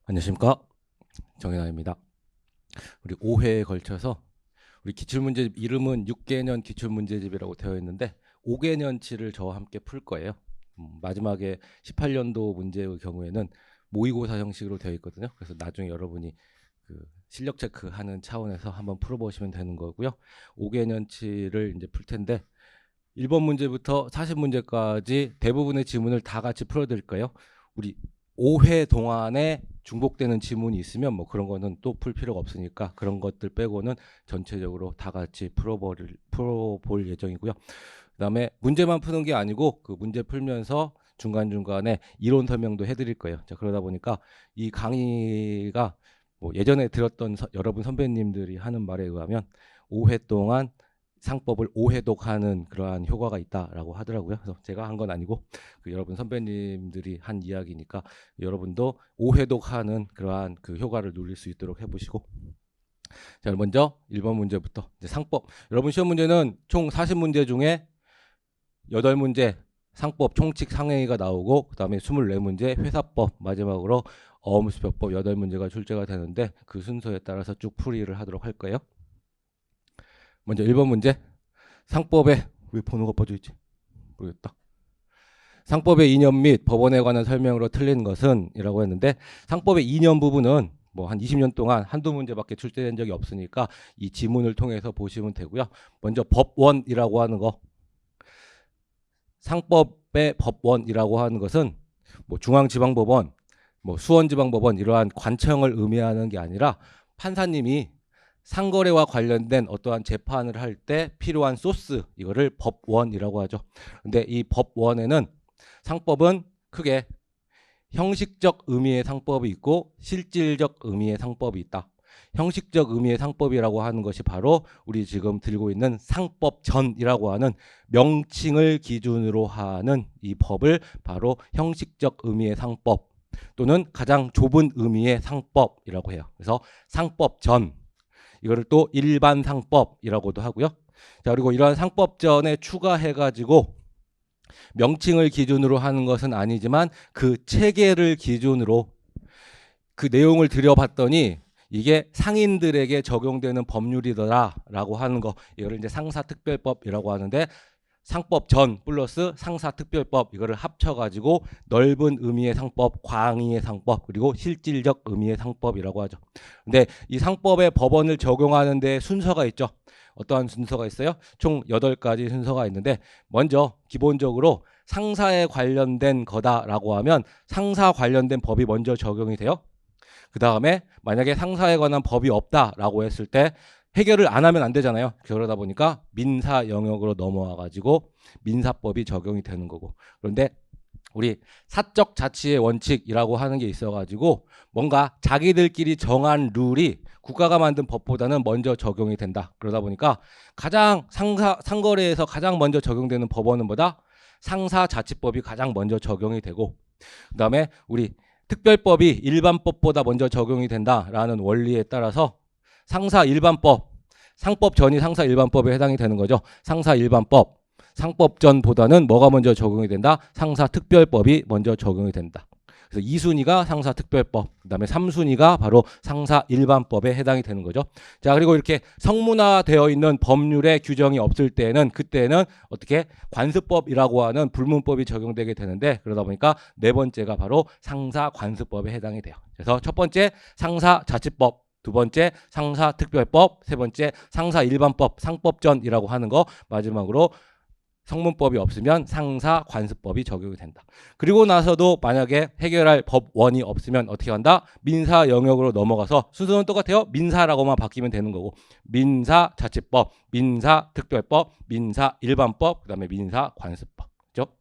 안녕하십니까, 정현아입니다. 우리 5회에 걸쳐서 우리 기출문제 이름은 6개년 기출문제집이라고 되어 있는데 5개년치를 저와 함께 풀 거예요. 마지막에 18년도 문제의 경우에는 모의고사 형식으로 되어 있거든요. 그래서 나중에 여러분이 그 실력 체크하는 차원에서 한번 풀어보시면 되는 거고요. 5개년치를 이제 풀 텐데 1번 문제부터 40문제까지 대부분의 지문을 다 같이 풀어드릴 거예요. 우리 5회 동안에 중복되는 지문이 있으면 뭐 그런 거는 또 풀 필요가 없으니까 그런 것들 빼고는 전체적으로 다 같이 풀어볼 예정이고요. 그다음에 문제만 푸는 게 아니고 그 문제 풀면서 중간중간에 이론 설명도 해드릴 거예요. 자, 그러다 보니까 이 강의가 뭐 예전에 들었던 여러분 선배님들이 하는 말에 의하면 5회 동안 상법을 5회독하는 그러한 효과가 있다라고 하더라고요. 그래서 제가 한 건 아니고 그 여러분 선배님들이 한 이야기니까 여러분도 5회독하는 그러한 그 효과를 누릴 수 있도록 해보시고. 자, 먼저 1번 문제부터 이제 상법. 여러분 시험 문제는 총 40문제 중에 8문제 상법 총칙 상행위가 나오고 그다음에 24문제 회사법, 마지막으로 어음수표법 8문제가 출제가 되는데 그 순서에 따라서 쭉 풀이를 하도록 할 거예요. 먼저 1번 문제. 상법에 왜 번호가 빠져있지? 모르겠다. 상법의 이념 및 법원에 관한 설명으로 틀린 것은 이라고 했는데, 상법의 이념 부분은 뭐 한 20년 동안 한두 문제밖에 출제된 적이 없으니까 이 지문을 통해서 보시면 되고요. 먼저 법원이라고 하는 거, 상법의 법원이라고 하는 것은 뭐 중앙지방법원, 뭐 수원지방법원 이러한 관청을 의미하는 게 아니라 판사님이 상거래와 관련된 어떠한 재판을 할 때 필요한 소스, 이거를 법원이라고 하죠. 근데 이 법원에는 상법은 크게 형식적 의미의 상법이 있고 실질적 의미의 상법이 있다. 형식적 의미의 상법이라고 하는 것이 바로 우리 지금 들고 있는 상법전이라고 하는 명칭을 기준으로 하는 이 법을 바로 형식적 의미의 상법 또는 가장 좁은 의미의 상법이라고 해요. 그래서 상법전, 이거를 또 일반 상법이라고도 하고요. 자, 그리고 이러한 상법전에 추가해가지고 명칭을 기준으로 하는 것은 아니지만 그 체계를 기준으로 그 내용을 들여봤더니 이게 상인들에게 적용되는 법률이더라라고 하는 거, 이거를 이제 상사특별법이라고 하는데, 상법전 플러스 상사특별법 이거를 합쳐가지고 넓은 의미의 상법, 광의의 상법, 그리고 실질적 의미의 상법이라고 하죠. 근데 이 상법의 법원을 적용하는 데 순서가 있죠. 어떠한 순서가 있어요? 총 8가지 순서가 있는데, 먼저 기본적으로 상사에 관련된 거다라고 하면 상사 관련된 법이 먼저 적용이 돼요. 그 다음에 만약에 상사에 관한 법이 없다라고 했을 때 해결을 안 하면 안 되잖아요. 그러다 보니까 민사 영역으로 넘어와 가지고 민사법이 적용이 되는 거고. 그런데 우리 사적 자치의 원칙이라고 하는 게 있어 가지고 뭔가 자기들끼리 정한 룰이 국가가 만든 법보다는 먼저 적용이 된다. 그러다 보니까 가장 상거래에서 가장 먼저 적용되는 법원은 뭐다? 상사자치법이 가장 먼저 적용이 되고, 그다음에 우리 특별법이 일반법보다 먼저 적용이 된다라는 원리에 따라서 상사일반법, 상법전이 상사일반법에 해당이 되는 거죠. 상사일반법, 상법전보다는 뭐가 먼저 적용이 된다? 상사특별법이 먼저 적용이 된다. 그래서 2순위가 상사특별법, 그다음에 3순위가 바로 상사일반법에 해당이 되는 거죠. 자, 그리고 이렇게 성문화되어 있는 법률의 규정이 없을 때는 그때는 어떻게 관습법이라고 하는 불문법이 적용되게 되는데, 그러다 보니까 네 번째가 바로 상사관습법에 해당이 돼요. 그래서 첫 번째 상사자치법, 두 번째 상사특별법, 세 번째 상사일반법, 상법전이라고 하는 거, 마지막으로 성문법이 없으면 상사관습법이 적용이 된다. 그리고 나서도 만약에 해결할 법원이 없으면 어떻게 한다? 민사 영역으로 넘어가서 순서는 똑같아요. 민사라고만 바뀌면 되는 거고, 민사자치법, 민사특별법, 민사일반법, 그다음에 민사관습법. 그렇죠?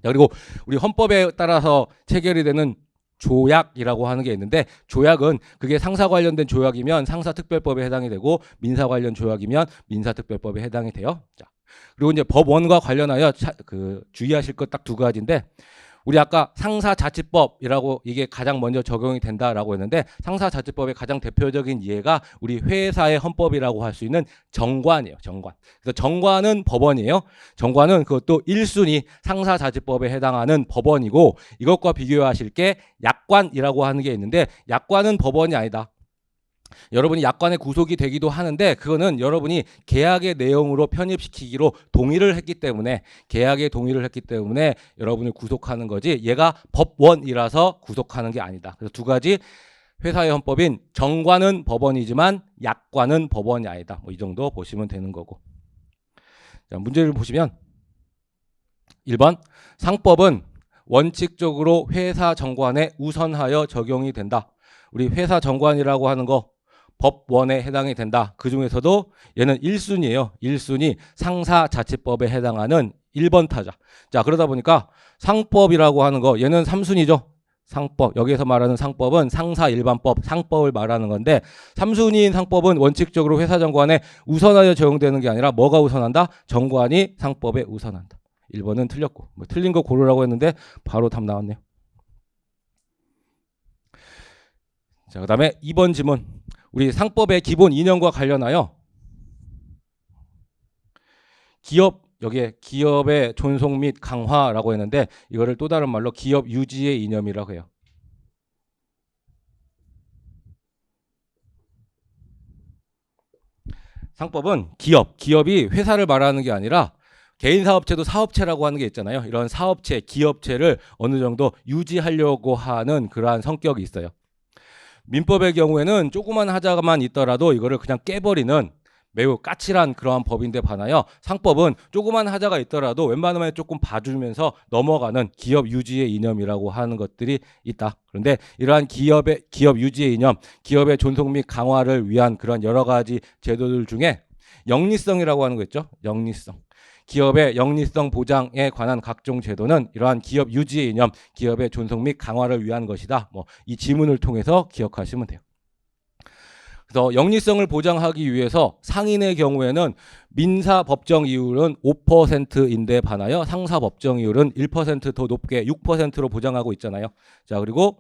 그리고 우리 헌법에 따라서 체결이 되는 조약이라고 하는 게 있는데, 조약은 그게 상사 관련된 조약이면 상사특별법에 해당이 되고 민사 관련 조약이면 민사특별법에 해당이 돼요. 자, 그리고 이제 법원과 관련하여 주의하실 것 딱 2가지인데, 우리 아까 상사자치법이라고 이게 가장 먼저 적용이 된다라고 했는데 상사자치법의 가장 대표적인 예가 우리 회사의 헌법이라고 할 수 있는 정관이에요. 정관. 그래서 정관은 법원이에요. 정관은 그것도 1순위 상사자치법에 해당하는 법원이고 이것과 비교하실 게 약관이라고 하는 게 있는데 약관은 법원이 아니다. 여러분이 약관에 구속이 되기도 하는데 그거는 여러분이 계약의 내용으로 편입시키기로 동의를 했기 때문에 계약에 동의를 했기 때문에 여러분을 구속하는 거지 얘가 법원이라서 구속하는 게 아니다. 그래서 두 가지 회사의 헌법인 정관은 법원이지만 약관은 법원이 아니다. 뭐 이 정도 보시면 되는 거고. 자, 문제를 보시면 1번 상법은 원칙적으로 회사 정관에 우선하여 적용이 된다. 우리 회사 정관이라고 하는 거 법원에 해당이 된다. 그 중에서도 얘는 1순위예요. 1순위 상사자치법에 해당하는 1번 타자. 자, 그러다 보니까 상법이라고 하는 거 얘는 3순위죠. 상법. 여기에서 말하는 상법은 상사일반법, 상법을 말하는 건데 3순위인 상법은 원칙적으로 회사 정관에 우선하여 적용되는 게 아니라 뭐가 우선한다? 정관이 상법에 우선한다. 1번은 틀렸고 뭐 틀린 거 고르라고 했는데 바로 답 나왔네요. 자, 그 다음에 2번 지문. 우리 상법의 기본 이념과 관련하여 여기에 기업의 존속 및 강화라고 했는데 이거를 또 다른 말로 기업 유지의 이념이라고 해요. 상법은 기업이 회사를 말하는 게 아니라 개인 사업체도 사업체라고 하는 게 있잖아요. 이런 사업체, 기업체를 어느 정도 유지하려고 하는 그러한 성격이 있어요. 민법의 경우에는 조그만 하자만 있더라도 이거를 그냥 깨버리는 매우 까칠한 그러한 법인데 반하여 상법은 조그만 하자가 있더라도 웬만하면 조금 봐주면서 넘어가는 기업 유지의 이념이라고 하는 것들이 있다. 그런데 이러한 기업 유지의 이념, 기업의 존속 및 강화를 위한 그런 여러 가지 제도들 중에 영리성이라고 하는 거 있죠. 영리성. 기업의 영리성 보장에 관한 각종 제도는 이러한 기업 유지의 이념, 기업의 존속 및 강화를 위한 것이다. 뭐 이 지문을 통해서 기억하시면 돼요. 그래서 영리성을 보장하기 위해서 상인의 경우에는 민사 법정 이율은 5%인데 반하여 상사 법정 이율은 1% 더 높게 6%로 보장하고 있잖아요. 자, 그리고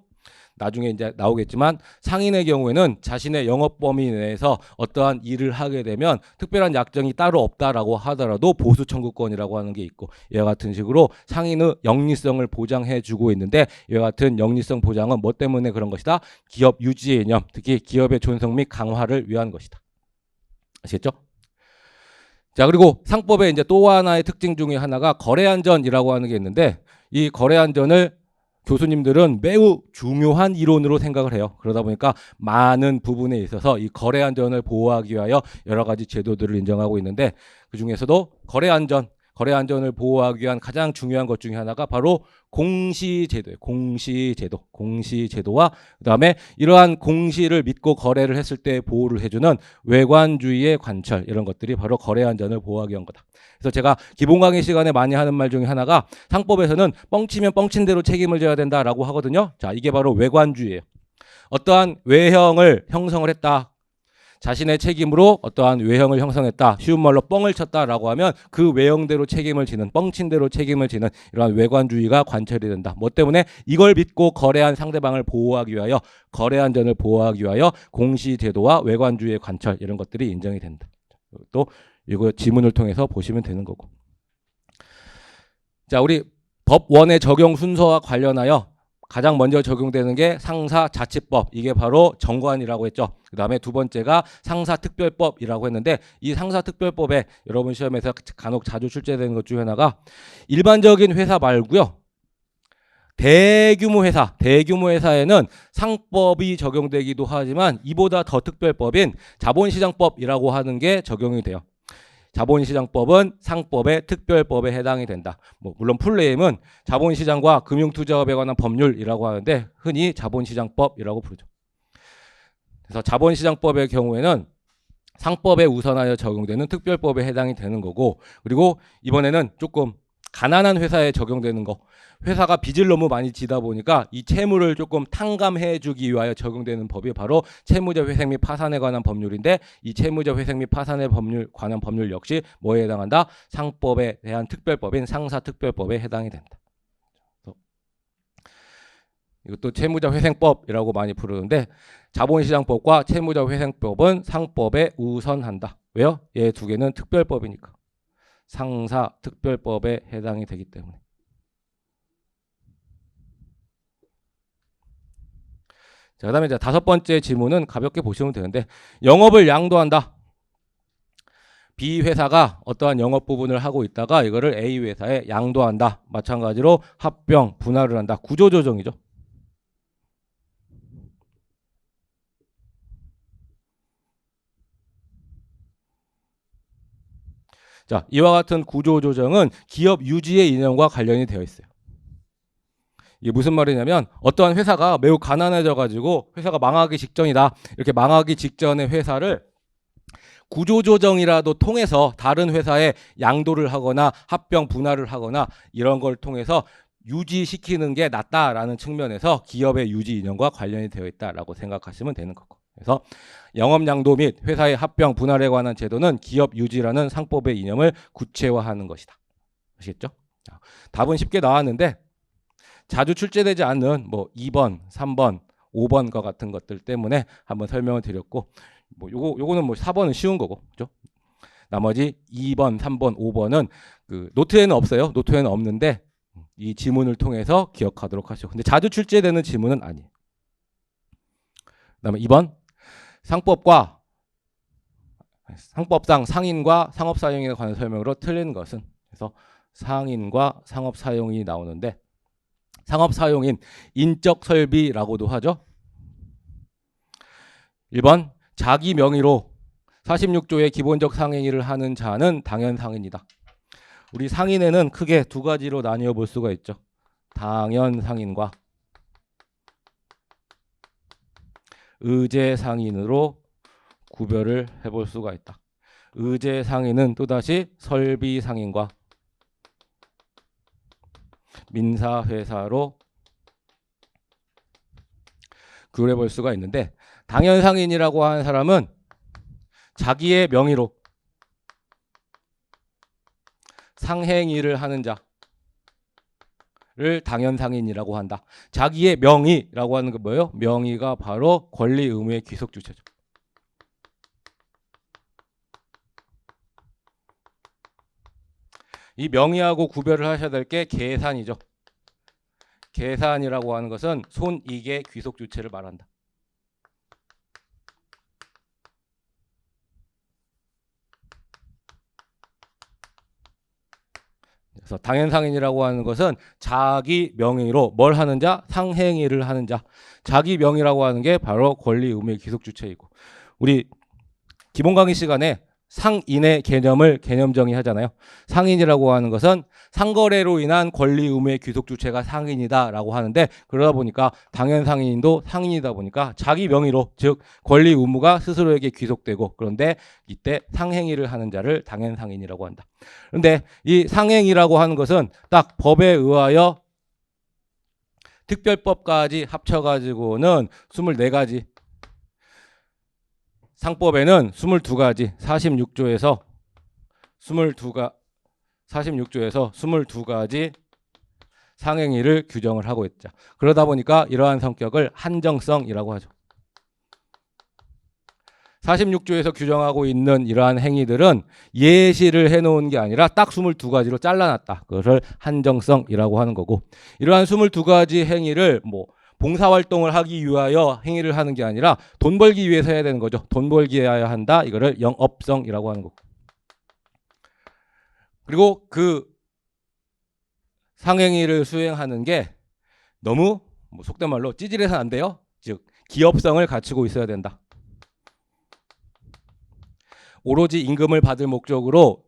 나중에 이제 나오겠지만 상인의 경우에는 자신의 영업 범위 내에서 어떠한 일을 하게 되면 특별한 약정이 따로 없다라고 하더라도 보수 청구권이라고 하는 게 있고 이와 같은 식으로 상인의 영리성을 보장해 주고 있는데 이와 같은 영리성 보장은 뭐 때문에 그런 것이다? 기업 유지의 이념, 특히 기업의 존속 및 강화를 위한 것이다. 아시겠죠? 자, 그리고 상법의 이제 또 하나의 특징 중에 하나가 거래안전이라고 하는 게 있는데 이 거래안전을 교수님들은 매우 중요한 이론으로 생각을 해요. 그러다 보니까 많은 부분에 있어서 이 거래 안전을 보호하기 위하여 여러 가지 제도들을 인정하고 있는데 그 중에서도 거래 안전을 보호하기 위한 가장 중요한 것 중에 하나가 바로 공시제도예요. 공시제도와 그다음에 이러한 공시를 믿고 거래를 했을 때 보호를 해주는 외관주의의 관철 이런 것들이 바로 거래 안전을 보호하기 위한 거다. 그래서 제가 기본 강의 시간에 많이 하는 말 중에 하나가 상법에서는 뻥치면 뻥친 대로 책임을 져야 된다라고 하거든요. 자, 이게 바로 외관주의예요. 어떠한 외형을 형성을 했다. 자신의 책임으로 어떠한 외형을 형성했다. 쉬운 말로 뻥을 쳤다라고 하면 그 외형대로 책임을 지는 뻥친 대로 책임을 지는 이러한 외관주의가 관철이 된다. 뭐 때문에 이걸 믿고 거래한 상대방을 보호하기 위하여 거래안전을 보호하기 위하여 공시제도와 외관주의의 관철 이런 것들이 인정이 된다. 또 이거 지문을 통해서 보시면 되는 거고. 자, 우리 법원의 적용 순서와 관련하여 가장 먼저 적용되는 게 상사자치법. 이게 바로 정관이라고 했죠. 그 다음에 두 번째가 상사특별법이라고 했는데 이 상사특별법에 여러분 시험에서 간혹 자주 출제되는 것 중에 하나가 일반적인 회사 말고요. 대규모 회사에는 상법이 적용되기도 하지만 이보다 더 특별법인 자본시장법이라고 하는 게 적용이 돼요. 자본시장법은 상법의 특별법에 해당이 된다. 뭐 물론 풀네임은 자본시장과 금융투자업에 관한 법률이라고 하는데 흔히 자본시장법이라고 부르죠. 그래서 자본시장법의 경우에는 상법에 우선하여 적용되는 특별법에 해당이 되는 거고 그리고 이번에는 조금 가난한 회사에 적용되는 거 회사가 빚을 너무 많이 지다 보니까 이 채무를 조금 탕감해 주기 위하여 적용되는 법이 바로 채무자 회생 및 파산에 관한 법률인데 이 채무자 회생 및 파산에 관한 법률 역시 뭐에 해당한다? 상법에 대한 특별법인 상사특별법에 해당이 된다. 이것도 채무자회생법이라고 많이 부르는데 자본시장법과 채무자회생법은 상법에 우선한다. 왜요? 얘 두 개는 특별법이니까. 상사 특별법에 해당이 되기 때문에. 자, 그다음에 이제 다섯 번째 지문은 가볍게 보시면 되는데 영업을 양도한다. B 회사가 어떠한 영업 부분을 하고 있다가 이거를 A 회사에 양도한다. 마찬가지로 합병, 분할을 한다. 구조조정이죠. 자, 이와 같은 구조조정은 기업 유지의 이념과 관련이 되어 있어요. 이게 무슨 말이냐면 어떠한 회사가 매우 가난해져 가지고 회사가 망하기 직전이다. 이렇게 망하기 직전의 회사를 구조조정이라도 통해서 다른 회사에 양도를 하거나 합병 분할을 하거나 이런 걸 통해서 유지시키는 게 낫다라는 측면에서 기업의 유지 이념과 관련이 되어 있다라고 생각하시면 되는 거고. 그래서 영업양도 및 회사의 합병 분할에 관한 제도는 기업 유지라는 상법의 이념을 구체화하는 것이다. 아시겠죠? 자, 답은 쉽게 나왔는데 자주 출제되지 않는 뭐 2번, 3번, 5번과 같은 것들 때문에 한번 설명을 드렸고 뭐 요거는 뭐 4번은 쉬운 거고. 그죠? 나머지 2번, 3번, 5번은 그 노트에는 없어요. 노트에는 없는데 이 지문을 통해서 기억하도록 하시죠. 근데 자주 출제되는 지문은 아니에요. 그다음에 2번 상법상 상인과 상업사용에 관한 설명으로 틀린 것은 그래서 상인과 상업사용이 나오는데 상업사용인 인적설비라고도 하죠. 1번 자기 명의로 46조의 기본적 상행위를 하는 자는 당연상인이다. 우리 상인에는 크게 두 가지로 나뉘어 볼 수가 있죠. 당연상인과 의제상인으로 구별을 해볼 수가 있다. 의제상인은 또다시 설비상인과 민사회사로 구별해 볼 수가 있는데 당연상인이라고 하는 사람은 자기의 명의로 상행위를 하는 자를 당연상인이라고 한다. 자기의 명의라고 하는 게 뭐예요? 명의가 바로 권리 의무의 귀속 주체죠. 이 명의하고 구별을 하셔야 될 게 계산이죠. 계산이라고 하는 것은 손익의 귀속 주체를 말한다. 그래서 당연상인이라고 하는 것은 자기 명의로 뭘 하는 자? 상행위를 하는 자. 자기 명의라고 하는 게 바로 권리 의무의 귀속 주체이고 우리 기본 강의 시간에 상인의 개념을 개념 정의하잖아요. 상인이라고 하는 것은 상거래로 인한 권리 의무의 귀속 주체가 상인이다라고 하는데 그러다 보니까 당연상인도 상인이다 보니까 자기 명의로 즉 권리 의무가 스스로에게 귀속되고 그런데 이때 상행위를 하는 자를 당연상인이라고 한다. 그런데 이 상행위라고 하는 것은 딱 법에 의하여 특별법까지 합쳐가지고는 24가지 상법에는 22가지 46조에서 22가지 상행위를 규정을 하고 있죠. 그러다 보니까 이러한 성격을 한정성이라고 하죠. 46조에서 규정하고 있는 이러한 행위들은 예시를 해놓은 게 아니라 딱 22가지로 잘라놨다. 그것을 한정성이라고 하는 거고 이러한 22가지 행위를 뭐 봉사활동을 하기 위하여 행위를 하는 게 아니라 돈 벌기 위해서 해야 되는 거죠. 돈 벌기 위하여 한다. 이거를 영업성이라고 하는 거고. 그리고 그 상행위를 수행하는 게 너무 뭐 속된 말로 찌질해서는 안 돼요. 즉 기업성을 갖추고 있어야 된다. 오로지 임금을 받을 목적으로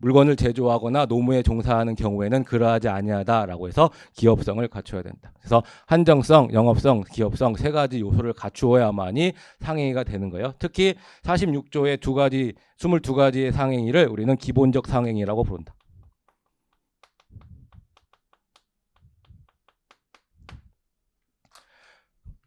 물건을 제조하거나 노무에 종사하는 경우에는 그러하지 아니하다라고 해서 기업성을 갖춰야 된다. 그래서 한정성, 영업성, 기업성 세 가지 요소를 갖추어야만이 상행위가 되는 거예요. 특히 46조의 22가지의 상행위를 우리는 기본적 상행위라고 부른다.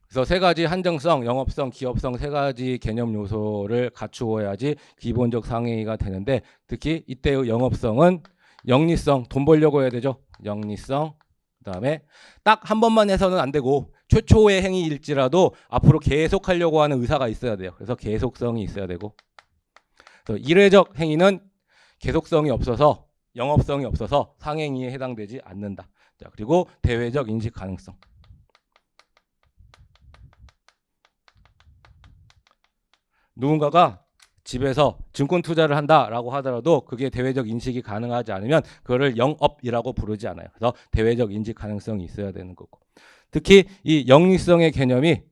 그래서 세 가지 한정성, 영업성, 기업성 세 가지 개념 요소를 갖추어야지 기본적 상행위가 되는데 특히 이때의 영업성은 영리성, 돈 벌려고 해야 되죠. 영리성, 그다음에 딱 한 번만 해서는 안 되고 최초의 행위일지라도 앞으로 계속하려고 하는 의사가 있어야 돼요. 그래서 계속성이 있어야 되고, 그래서 일회적 행위는 계속성이 없어서 영업성이 없어서 상행위에 해당되지 않는다. 자, 그리고 대외적 인식 가능성. 누군가가 집에서 증권 투자를 한다라고 하더라도 그게 대외적 인식이 가능하지 않으면 그거를 영업이라고 부르지 않아요. 그래서 대외적 인식 가능성이 있어야 되는 거고. 특히 이 영리성의 개념이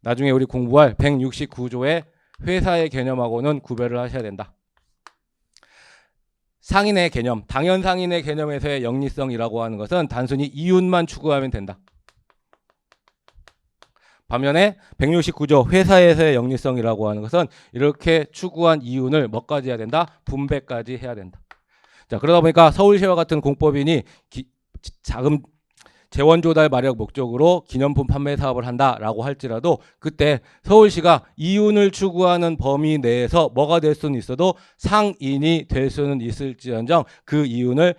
나중에 우리 공부할 169조의 회사의 개념하고는 구별을 하셔야 된다. 상인의 개념, 당연 상인의 개념에서의 영리성이라고 하는 것은 단순히 이윤만 추구하면 된다. 반면에 169조 회사에서의 영리성이라고 하는 것은 이렇게 추구한 이윤을 뭐까지 해야 된다? 분배까지 해야 된다. 자, 그러다 보니까 서울시와 같은 공법인이 자금 재원 조달 마련 목적으로 기념품 판매 사업을 한다라고 할지라도 그때 서울시가 이윤을 추구하는 범위 내에서 뭐가 될 수는 있어도 상인이 될 수는 있을지언정 그 이윤을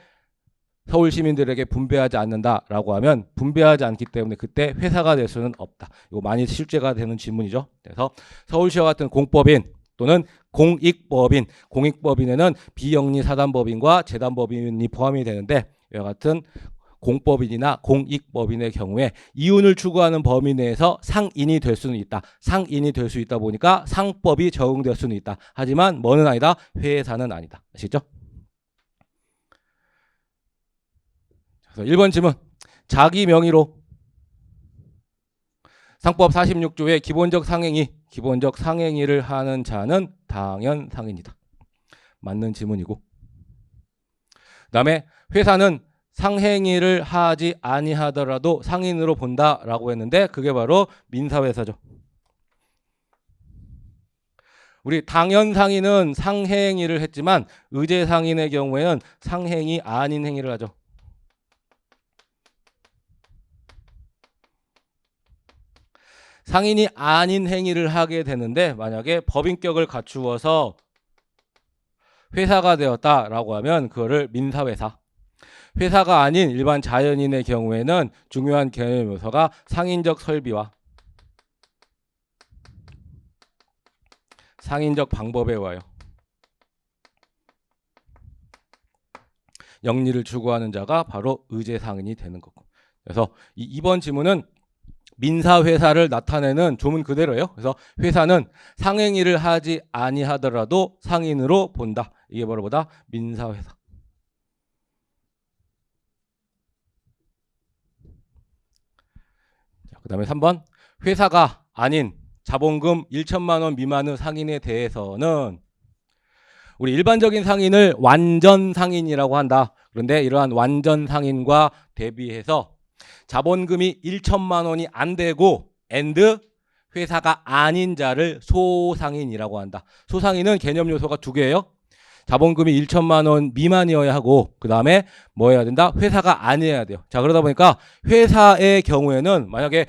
서울 시민들에게 분배하지 않는다라고 하면 분배하지 않기 때문에 그때 회사가 될 수는 없다. 이거 많이 실제가 되는 질문이죠. 그래서 서울시와 같은 공법인 또는 공익법인, 공익법인에는 비영리 사단법인과 재단법인이 포함이 되는데 이와 같은 공법인이나 공익법인의 경우에 이윤을 추구하는 범위 내에서 상인이 될 수는 있다. 상인이 될 수 있다 보니까 상법이 적용될 수는 있다. 하지만 뭐는 아니다? 회사는 아니다. 아시죠? 그래서 1번 질문. 자기 명의로 상법 46조의 기본적 상행위를 하는 자는 당연 상인이다. 맞는 질문이고. 그다음에 회사는 상행위를 하지 아니하더라도 상인으로 본다라고 했는데 그게 바로 민사회사죠. 우리 당연 상인은 상행위를 했지만 의제 상인의 경우에는 상행위 아닌 행위를 하죠. 상인이 아닌 행위를 하게 되는데 만약에 법인격을 갖추어서 회사가 되었다라고 하면 그거를 민사회사. 회사가 아닌 일반 자연인의 경우에는 중요한 개념 요소가 상인적 설비와 상인적 방법에 와요. 영리를 추구하는 자가 바로 의제 상인이 되는 거고. 그래서 이 2번 지문은 민사회사를 나타내는 조문 그대로예요. 그래서 회사는 상행위를 하지 아니하더라도 상인으로 본다. 이게 바로 뭐다? 민사회사. 그 다음에 3번. 회사가 아닌 자본금 1천만 원 미만의 상인에 대해서는 우리 일반적인 상인을 완전 상인이라고 한다. 그런데 이러한 완전 상인과 대비해서 자본금이 1천만 원이 안 되고 회사가 아닌 자를 소상인이라고 한다. 소상인은 개념 요소가 2개예요. 자본금이 1천만 원 미만이어야 하고 그 다음에 뭐 해야 된다? 회사가 아니어야 돼요. 자, 그러다 보니까 회사의 경우에는 만약에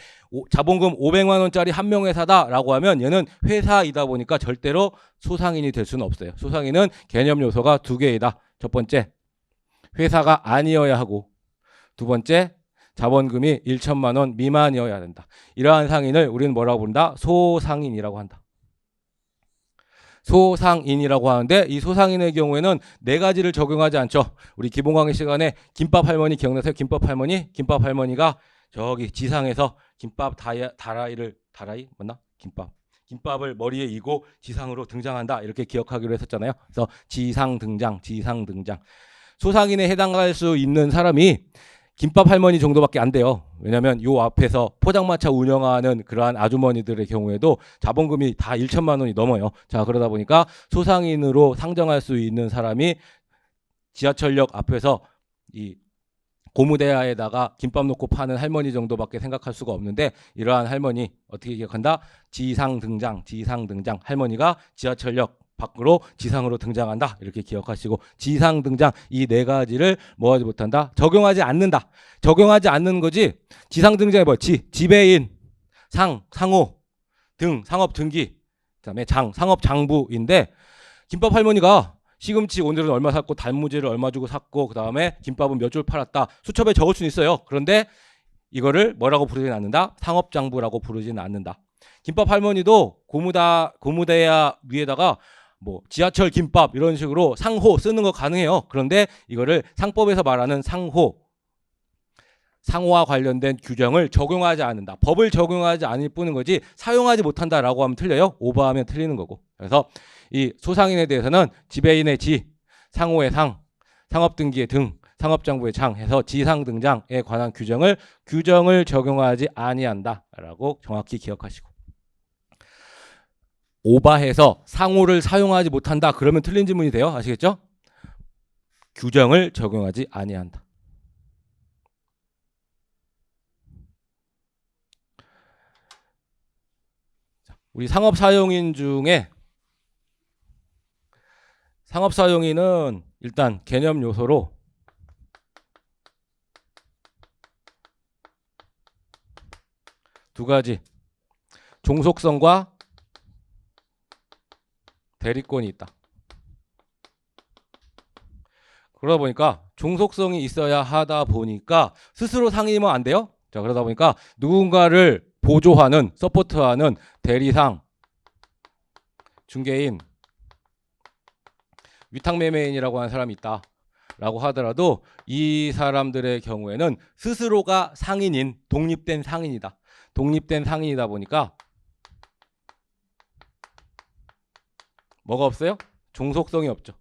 자본금 500만 원짜리 한 명 회사다라고 하면 얘는 회사이다 보니까 절대로 소상인이 될 수는 없어요. 소상인은 개념 요소가 2개이다. 첫 번째, 회사가 아니어야 하고 두 번째, 자본금이 1천만 원 미만이어야 된다. 이러한 상인을 우리는 뭐라고 부른다? 소상인이라고 한다. 소상인이라고 하는데 이 소상인의 경우에는 4가지를 적용하지 않죠. 우리 기본 강의 시간에 김밥 할머니 기억나세요? 김밥 할머니? 김밥 할머니가 저기 지상에서 김밥 다라이 맞나? 김밥을 머리에 이고 지상으로 등장한다. 이렇게 기억하기로 했었잖아요. 그래서 지상 등장. 소상인에 해당할 수 있는 사람이 김밥 할머니 정도밖에 안 돼요. 왜냐하면 요 앞에서 포장마차 운영하는 그러한 아주머니들의 경우에도 자본금이 다 1천만 원이 넘어요. 자, 그러다 보니까 소상인으로 상정할 수 있는 사람이 지하철역 앞에서 이 고무대야에다가 김밥 놓고 파는 할머니 정도밖에 생각할 수가 없는데 이러한 할머니 어떻게 기억한다? 지상 등장. 할머니가 지하철역 밖으로 지상으로 등장한다. 이렇게 기억하시고 지상 등장 이 4가지를 뭐 하지 못한다? 적용하지 않는다. 적용하지 않는 거지. 지상 등장이 뭐? 지배인, 상호, 등, 상업 등기, 그다음에 상업 장부인데 김밥 할머니가 시금치 오늘은 얼마 샀고 단무지를 얼마 주고 샀고 그다음에 김밥은 몇 줄 팔았다. 수첩에 적을 수는 있어요. 그런데 이거를 뭐라고 부르진 않는다? 상업장부라고 부르진 않는다. 김밥 할머니도 고무대야 위에다가 뭐 지하철 김밥 이런 식으로 상호 쓰는 거 가능해요. 그런데 이거를 상법에서 말하는 상호와 관련된 규정을 적용하지 않는다. 법을 적용하지 않을 뿐인 거지 사용하지 못한다라고 하면 틀려요. 오버하면 틀리는 거고. 그래서 이 소상인에 대해서는 지배인의 지, 상호의 상, 상업등기의 등, 상업장부의 장 해서 지상 등장에 관한 규정을 적용하지 아니한다라고 정확히 기억하시고. 오바해서 상호를 사용하지 못한다 그러면 틀린 지문이 돼요. 아시겠죠? 규정을 적용하지 아니한다. 우리 상업사용인 중에 상업사용인은 일단 개념 요소로 두 가지 종속성과 대리권이 있다. 그러다 보니까 종속성이 있어야 하다 보니까 스스로 상임은 안 돼요. 자, 그러다 보니까 누군가를 보조하는, 서포트하는 대리상, 중개인, 위탁매매인이라고 하는 사람이 있다 라고 하더라도 이 사람들의 경우에는 스스로가 상인인, 독립된 상인이다. 독립된 상인이다 보니까 뭐가 없어요? 종속성이 없죠.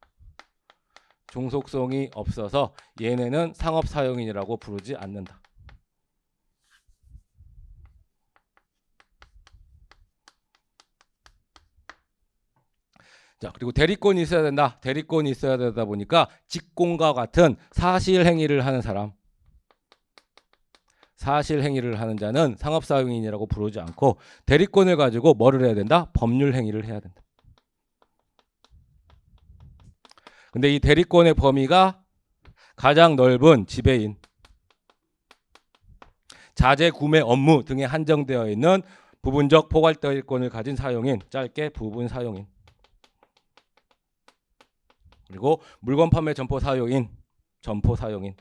종속성이 없어서 얘네는 상업사용인이라고 부르지 않는다. 자, 그리고 대리권이 있어야 된다. 대리권이 있어야 되다 보니까 직공과 같은 사실행위를 하는 사람, 사실행위를 하는 자는 상업사용인이라고 부르지 않고 대리권을 가지고 뭐를 해야 된다? 법률행위를 해야 된다. 근데 이 대리권의 범위가 가장 넓은 지배인, 자재 구매 업무 등에 한정되어 있는 부분적 포괄대리권을 가진 사용인, 짧게 부분 사용인, 그리고 물건 판매 점포 사용인, 점포 사용인,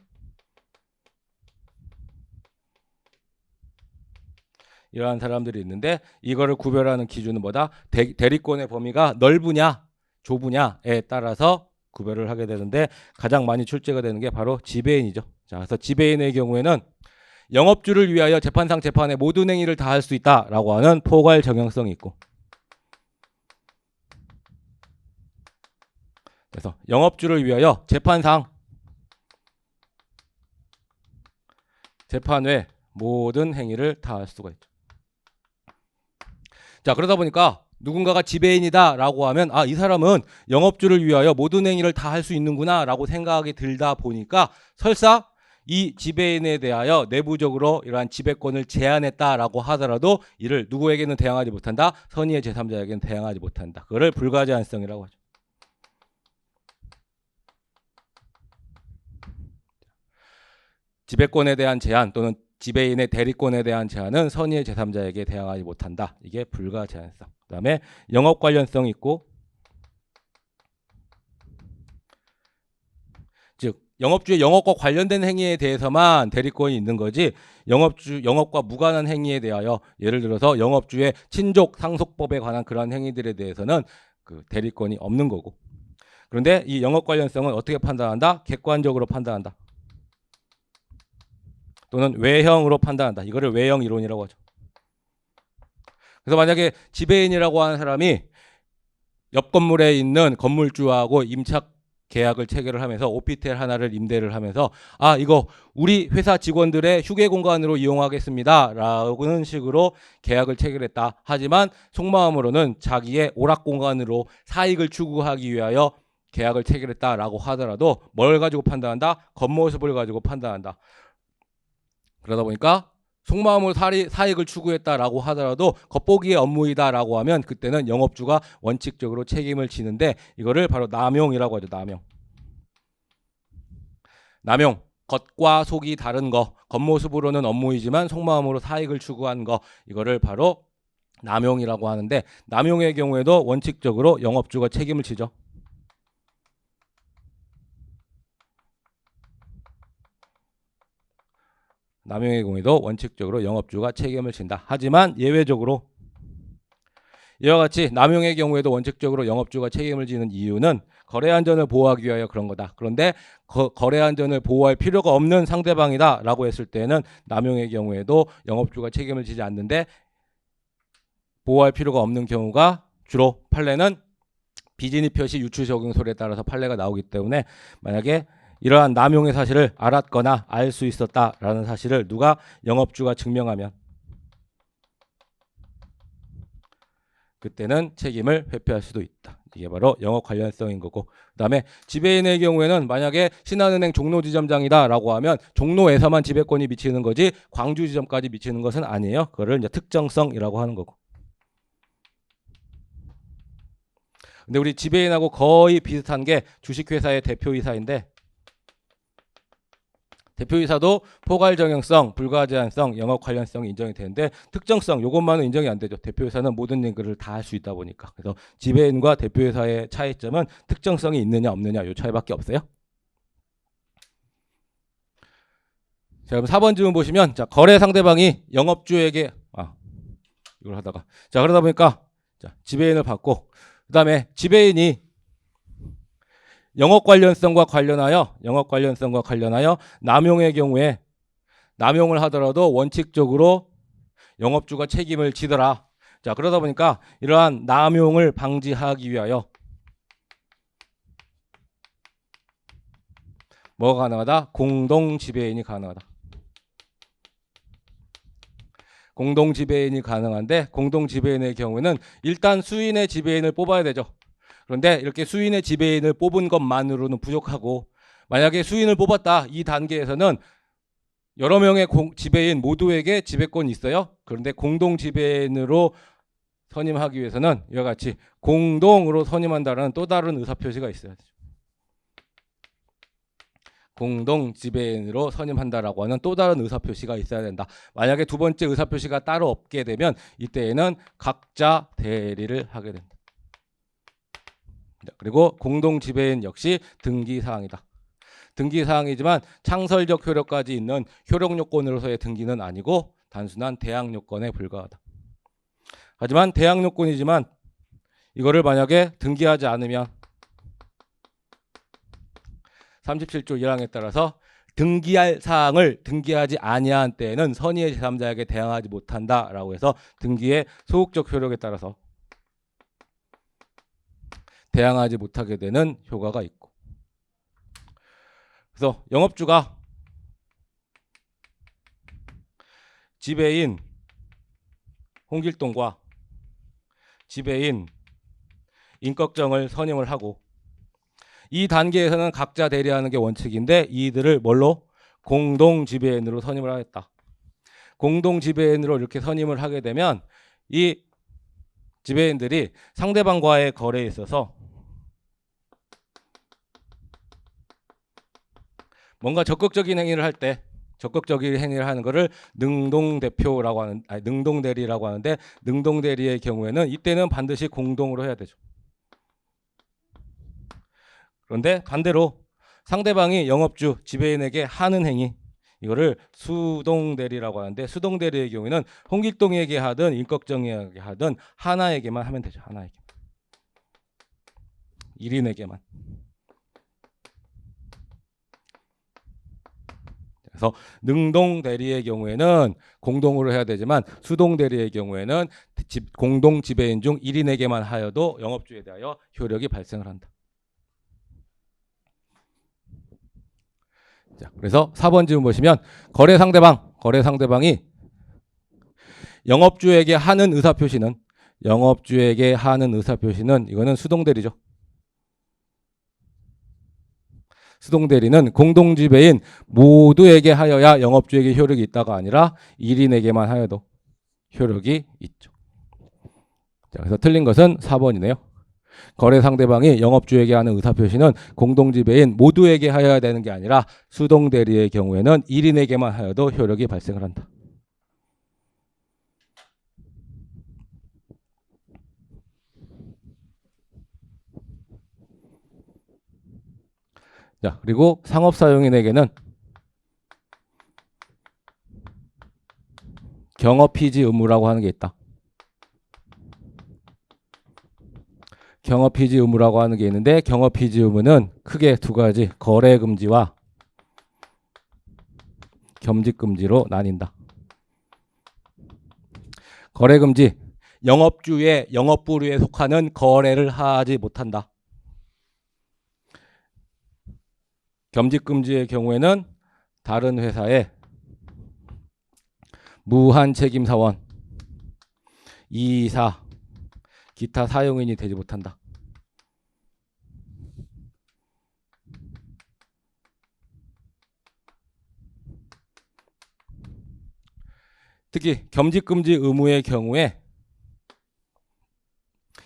이러한 사람들이 있는데 이거를 구별하는 기준은 뭐다? 대리권의 범위가 넓으냐 좁으냐에 따라서 구별을 하게 되는데 가장 많이 출제가 되는 게 바로 지배인이죠. 자, 그래서 지배인의 경우에는 영업주를 위하여 재판상 재판의 모든 행위를 다 할 수 있다라고 하는 포괄 적용성이 있고, 그래서 영업주를 위하여 재판상 재판 외 모든 행위를 다 할 수가 있죠. 자, 그러다 보니까 누군가가 지배인이다 라고 하면 이 사람은 영업주를 위하여 모든 행위를 다 할 수 있는구나 라고 생각이 들다 보니까 설사 이 지배인에 대하여 내부적으로 이러한 지배권을 제한했다라고 하더라도 이를 누구에게는 대항하지 못한다? 선의의 제3자에게는 대항하지 못한다. 그거를 불가제한성이라고 하죠. 지배권에 대한 제한 또는 지배인의 대리권에 대한 제한은 선의의 제3자에게 대항하지 못한다. 이게 불가제한성. 그 다음에 영업 관련성이 있고, 즉 영업주의 영업과 관련된 행위에 대해서만 대리권이 있는 거지 영업과 무관한 행위에 대하여 예를 들어서 영업주의 친족 상속법에 관한 그러한 행위들에 대해서는 그 대리권이 없는 거고, 그런데 이 영업 관련성은 어떻게 판단한다? 객관적으로 판단한다. 또는 외형으로 판단한다. 이거를 외형 이론이라고 하죠. 그래서 만약에 지배인이라고 하는 사람이 옆 건물에 있는 건물주하고 임착 계약을 체결을 하면서 오피스텔 하나를 임대를 하면서 이거 우리 회사 직원들의 휴게 공간으로 이용하겠습니다 라는 식으로 계약을 체결했다. 하지만 속마음으로는 자기의 오락 공간으로 사익을 추구하기 위하여 계약을 체결했다라고 하더라도 뭘 가지고 판단한다? 겉모습을 가지고 판단한다. 그러다 보니까 속마음으로 사익을 추구했다라고 하더라도 겉보기의 업무이다라고 하면 그때는 영업주가 원칙적으로 책임을 지는데 이거를 바로 남용이라고 하죠. 남용. 겉과 속이 다른 거, 겉모습으로는 업무이지만 속마음으로 사익을 추구한 거, 이거를 바로 남용이라고 하는데 남용의 경우에도 원칙적으로 영업주가 책임을 지죠. 남용의 경우에도 원칙적으로 영업주가 책임을 진다. 하지만 예외적으로 이와 같이 남용의 경우에도 원칙적으로 영업주가 책임을 지는 이유는 거래 안전을 보호하기 위하여 그런 거다. 그런데 거래 안전을 보호할 필요가 없는 상대방이다 라고 했을 때는 남용의 경우에도 영업주가 책임을 지지 않는데, 보호할 필요가 없는 경우가 주로 판례는 비진입 표시 유추 적용설에 따라서 판례가 나오기 때문에, 만약에 이러한 남용의 사실을 알았거나 알 수 있었다라는 사실을 누가 영업주가 증명하면 그때는 책임을 회피할 수도 있다. 이게 바로 영업 관련성인 거고, 그다음에 지배인의 경우에는 만약에 신한은행 종로 지점장이다라고 하면 종로에서만 지배권이 미치는 거지 광주 지점까지 미치는 것은 아니에요. 그거를 이제 특정성이라고 하는 거고. 근데 우리 지배인하고 거의 비슷한 게 주식회사의 대표이사인데, 대표이사도 포괄적용성, 불가제한성, 영업 관련성이 인정이 되는데 특정성 요것만은 인정이 안 되죠. 대표이사는 모든 일을 다 할 수 있다 보니까. 그래서 지배인과 대표이사의 차이점은 특정성이 있느냐 없느냐 요 차이밖에 없어요. 자, 그럼 4번 질문 보시면, 자, 거래 상대방이 영업주에게 이걸 하다가, 자, 그러다 보니까 자, 지배인을 받고, 그다음에 지배인이 영업 관련성과 관련하여 남용의 경우에 남용을 하더라도 원칙적으로 영업주가 책임을 지더라. 자, 그러다 보니까 이러한 남용을 방지하기 위하여 뭐가 가능하다? 공동 지배인이 가능하다. 공동 지배인이 가능한데, 공동 지배인의 경우에는 일단 수인의 지배인을 뽑아야 되죠. 그런데 이렇게 수인의 지배인을 뽑은 것만으로는 부족하고, 만약에 수인을 뽑았다, 이 단계에서는 여러 명의 지배인 모두에게 지배권이 있어요. 그런데 공동 지배인으로 선임하기 위해서는 이와 같이 공동으로 선임한다는 또 다른 의사표시가 있어야 돼요. 공동 지배인으로 선임한다라고 하는 또 다른 의사표시가 있어야 된다. 만약에 두 번째 의사표시가 따로 없게 되면 이때에는 각자 대리를 하게 된다. 그리고 공동 지배인 역시 등기사항이다. 등기사항이지만 창설적 효력까지 있는 효력요건으로서의 등기는 아니고 단순한 대항요건에 불과하다. 하지만 대항요건이지만 이거를 만약에 등기하지 않으면 37조 1항에 따라서 등기할 사항을 등기하지 아니한 때에는 선의의 제3자에게 대항하지 못한다라고 해서 등기의 소극적 효력에 따라서 대항하지 못하게 되는 효과가 있고, 그래서 영업주가 지배인 홍길동과 지배인 임꺽정을 선임을 하고, 이 단계에서는 각자 대리하는 게 원칙인데 이들을 뭘로? 공동 지배인으로 선임을 하겠다. 공동 지배인으로 이렇게 선임을 하게 되면 이 지배인들이 상대방과의 거래에 있어서 뭔가 적극적인 행위를 할 때, 적극적인 행위를 하는 것을 능동대표라고 하는, 능동대리라고 하는데, 능동대리의 경우에는 이때는 반드시 공동으로 해야 되죠. 그런데 반대로 상대방이 영업주 지배인에게 하는 행위, 이거를 수동대리라고 하는데, 수동대리의 경우에는 홍길동에게 하든 임꺽정에게 하든 하나에게만 하면 되죠. 하나에게, 1인에게만. 그래서 능동 대리의 경우에는 공동으로 해야 되지만 수동 대리의 경우에는 공동 지배인 중 1인에게만 하여도 영업주에 대하여 효력이 발생을 한다. 자, 그래서 4번 질문 보시면 거래 상대방이 영업주에게 하는 의사표시는 이거는 수동 대리죠. 수동대리는 공동지배인 모두에게 하여야 영업주에게 효력이 있다가 아니라 1인에게만 하여도 효력이 있죠. 자, 그래서 틀린 것은 4번이네요. 거래 상대방이 영업주에게 하는 의사표시는 공동지배인 모두에게 하여야 되는 게 아니라 수동대리의 경우에는 1인에게만 하여도 효력이 발생을 한다. 자, 그리고 상업사용인에게는 경업피지 의무라고 하는 게 있다. 경업피지 의무라고 하는 게 있는데 경업피지 의무는 크게 두 가지, 거래금지와 겸직금지로 나뉜다. 거래금지, 영업주의 영업부류에 속하는 거래를 하지 못한다. 겸직금지의 경우에는 다른 회사의 무한책임사원, 이사, 기타 사용인이 되지 못한다. 특히 겸직금지 의무의 경우에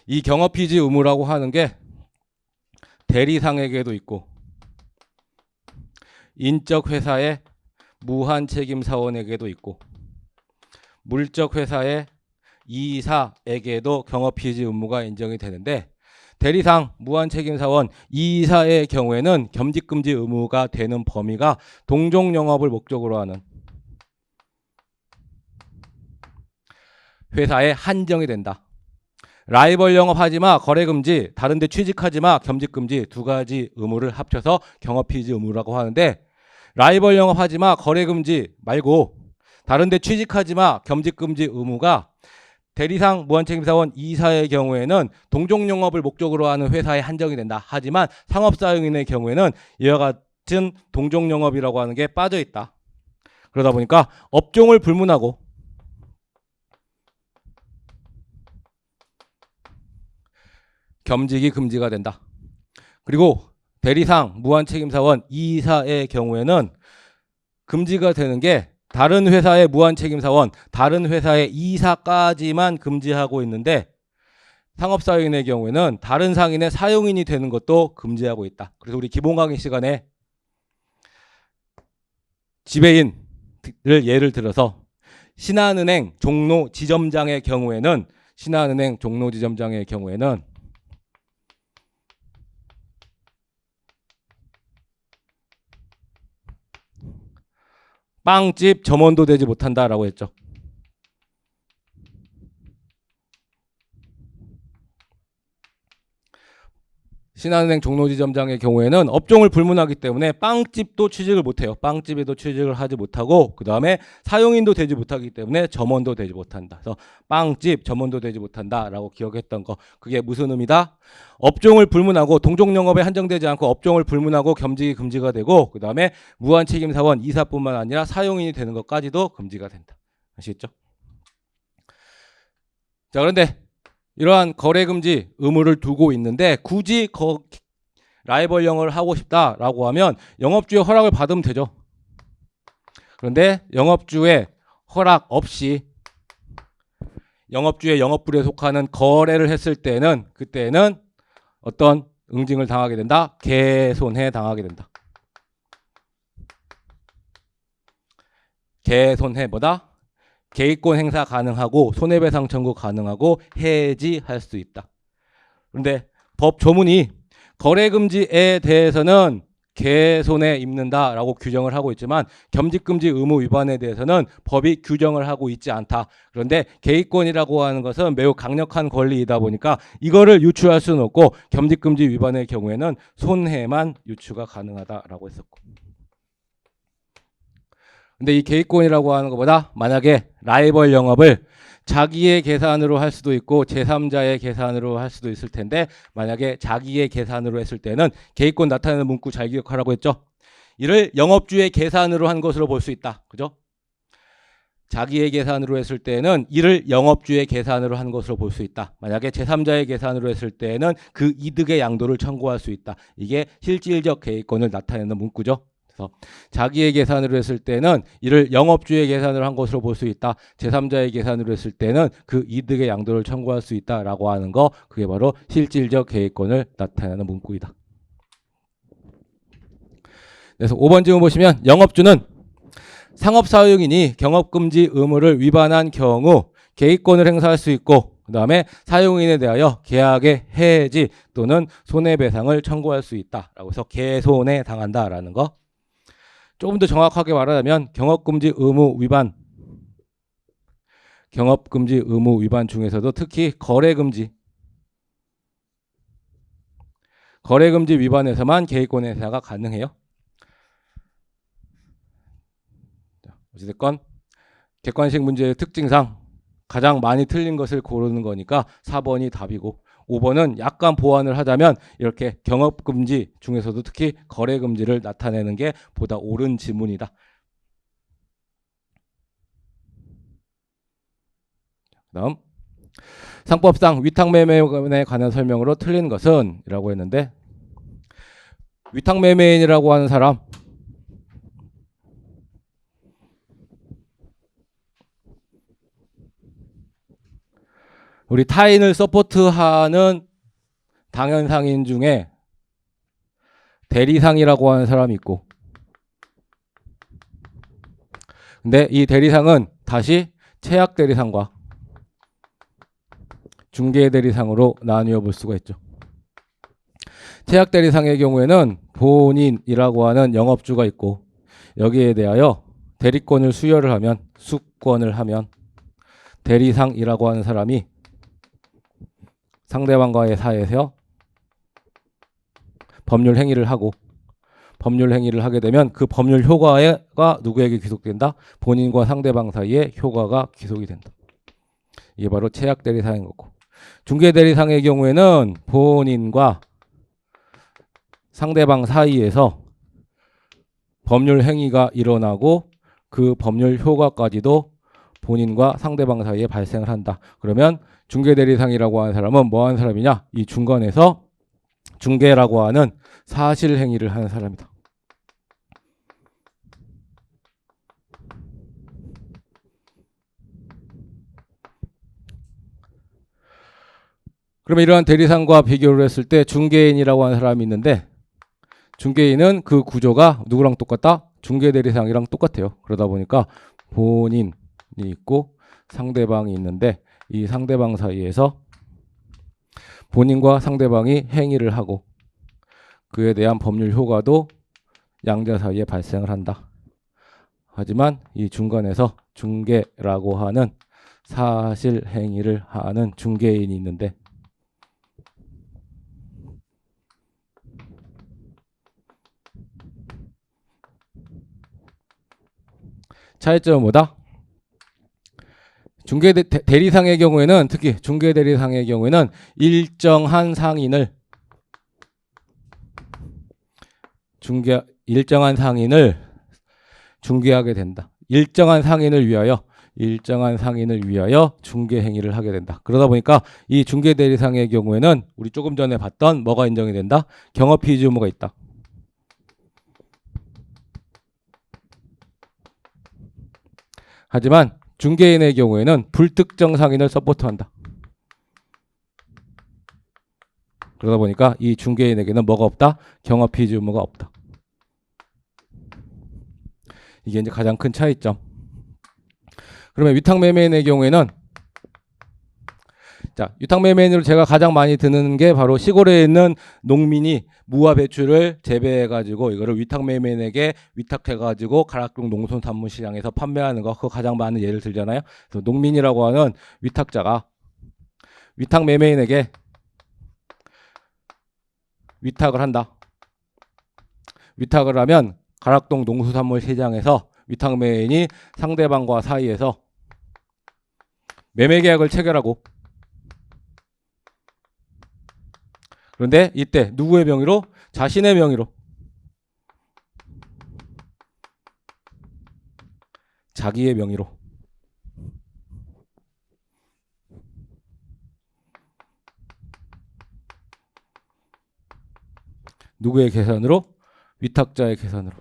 이 경업피지 의무라고 하는 게 대리상에게도 있고 인적 회사의 무한책임사원에게도 있고 물적 회사의 이사에게도 경업피지 의무가 인정이 되는데 대리상, 무한책임사원, 이사의 경우에는 겸직금지 의무가 되는 범위가 동종영업을 목적으로 하는 회사에 한정이 된다. 라이벌 영업하지 마, 거래금지, 다른데 취직하지 마, 겸직금지 두 가지 의무를 합쳐서 경업피지 의무라고 하는데 라이벌 영업하지 마, 거래금지 말고 다른데 취직하지 마, 겸직금지 의무가 대리상, 무한책임사원, 이사의 경우에는 동종영업을 목적으로 하는 회사에 한정이 된다. 하지만 상업사용인의 경우에는 이와 같은 동종영업이라고 하는 게 빠져 있다. 그러다 보니까 업종을 불문하고 겸직이 금지가 된다. 그리고 대리상, 무한책임사원, 이사의 경우에는 금지가 되는 게 다른 회사의 무한책임사원, 다른 회사의 이사까지만 금지하고 있는데 상업사용인의 경우에는 다른 상인의 사용인이 되는 것도 금지하고 있다. 그래서 우리 기본 강의 시간에 지배인을 예를 들어서 신한은행 종로 지점장의 경우에는 신한은행 종로 지점장의 경우에는 빵집 점원도 되지 못한다라고 했죠. 신한은행 종로지점장의 경우에는 업종을 불문하기 때문에 빵집도 취직을 못해요. 빵집에도 취직을 하지 못하고 그 다음에 사용인도 되지 못하기 때문에 점원도 되지 못한다. 그래서 빵집, 점원도 되지 못한다라고 기억했던 거. 그게 무슨 의미다? 업종을 불문하고 동종영업에 한정되지 않고 업종을 불문하고 겸직이 금지가 되고 그 다음에 무한책임사원, 이사뿐만 아니라 사용인이 되는 것까지도 금지가 된다. 아시겠죠? 자, 그런데 이러한 거래금지 의무를 두고 있는데 굳이 라이벌 영업을 하고 싶다라고 하면 영업주의 허락을 받으면 되죠. 그런데 영업주의 허락 없이 영업주의 영업부류에 속하는 거래를 했을 때는 그때는 어떤 응징을 당하게 된다? 개손해 당하게 된다. 개손해 뭐다? 개입권 행사 가능하고 손해배상 청구 가능하고 해지할 수 있다. 그런데 법 조문이 거래금지에 대해서는 개손해 입는다라고 규정을 하고 있지만 겸직금지 의무 위반에 대해서는 법이 규정을 하고 있지 않다. 그런데 개입권이라고 하는 것은 매우 강력한 권리이다 보니까 이거를 유추할 수는 없고 겸직금지 위반의 경우에는 손해만 유추가 가능하다라고 했었고. 근데 이 개입권이라고 하는 것보다 만약에 라이벌 영업을 자기의 계산으로 할 수도 있고 제3자의 계산으로 할 수도 있을 텐데 만약에 자기의 계산으로 했을 때는 개입권 나타내는 문구 잘 기억하라고 했죠. 이를 영업주의 계산으로 한 것으로 볼 수 있다. 그죠? 자기의 계산으로 했을 때는 이를 영업주의 계산으로 한 것으로 볼 수 있다. 만약에 제3자의 계산으로 했을 때는 그 이득의 양도를 청구할 수 있다. 이게 실질적 개입권을 나타내는 문구죠. 그래서 자기의 계산으로 했을 때는 이를 영업주의 계산으로 한 것으로 볼 수 있다. 제3자의 계산으로 했을 때는 그 이득의 양도를 청구할 수 있다라고 하는 거 그게 바로 실질적 개입권을 나타내는 문구이다. 그래서 5번 질문 보시면 영업주는 상업사용인이 경업금지 의무를 위반한 경우 개입권을 행사할 수 있고 그 다음에 사용인에 대하여 계약의 해지 또는 손해배상을 청구할 수 있다라고 해서 개손해 당한다라는 거. 조금 더 정확하게 말하자면 경업금지 의무 위반 경업금지 의무 위반 중에서도 특히 거래금지 위반에서만 개입권 행사가 가능해요. 어찌됐건 객관식 문제의 특징상 가장 많이 틀린 것을 고르는 거니까 4번이 답이고 5번은 약간 보완을 하자면 이렇게 경업금지 중에서도 특히 거래금지를 나타내는 게 보다 옳은 지문이다. 다음 상법상 위탁매매인에 관한 설명으로 틀린 것은 이라고 했는데 위탁매매인이라고 하는 사람 우리 타인을 서포트하는 당연상인 중에 대리상이라고 하는 사람이 있고 근데 이 대리상은 다시 체약대리상과 중개대리상으로 나뉘어 볼 수가 있죠. 체약대리상의 경우에는 본인이라고 하는 영업주가 있고 여기에 대하여 대리권을 수권을 하면 대리상이라고 하는 사람이 상대방과의 사이에서 법률 행위를 하게 되면 그 법률 효과가 누구에게 귀속된다? 본인과 상대방 사이에 효과가 귀속이 된다. 이게 바로 체약대리상인 거고 중개대리상의 경우에는 본인과 상대방 사이에서 법률 행위가 일어나고 그 법률 효과까지도 본인과 상대방 사이에 발생을 한다. 그러면 중개대리상이라고 하는 사람은 뭐 하는 사람이냐? 이 중간에서 중개라고 하는 사실 행위를 하는 사람이다. 그러면 이러한 대리상과 비교를 했을 때 중개인이라고 하는 사람이 있는데 중개인은 그 구조가 누구랑 똑같다? 중개대리상이랑 똑같아요. 그러다 보니까 본인이 있고 상대방이 있는데 이 상대방 사이에서 본인과 상대방이 행위를 하고 그에 대한 법률 효과도 양자 사이에 발생을 한다. 하지만 이 중간에서 중개라고 하는 사실 행위를 하는 중개인이 있는데 차이점은 뭐다? 대리상의 경우에는 특히 중개대리상의 경우에는 일정한 상인을 중개하게 된다. 일정한 상인을 위하여 중개 행위를 하게 된다. 그러다 보니까 이 중개대리상의 경우에는 우리 조금 전에 봤던 뭐가 인정이 된다? 경업피해지 의무가 있다. 하지만 중개인의 경우에는 불특정 상인을 서포트한다. 그러다 보니까 이 중개인에게는 뭐가 없다? 경업피해지 의무가 없다. 이게 이제 가장 큰 차이점. 그러면 위탁매매인의 경우에는 위탁매매인으로 제가 가장 많이 드는 게 바로 시골에 있는 농민이 무와 배추를 재배해가지고 이거를 위탁매매인에게 위탁해가지고 가락동 농촌산물시장에서 판매하는 거 그거 가장 많은 예를 들잖아요. 그래서 농민이라고 하는 위탁자가 위탁매매인에게 위탁을 한다. 위탁을 하면 가락동 농수산물시장에서 위탁매매인이 상대방과 사이에서 매매계약을 체결하고 그런데 이때 누구의 명의로? 자신의 명의로 자기의 명의로 누구의 계산으로? 위탁자의 계산으로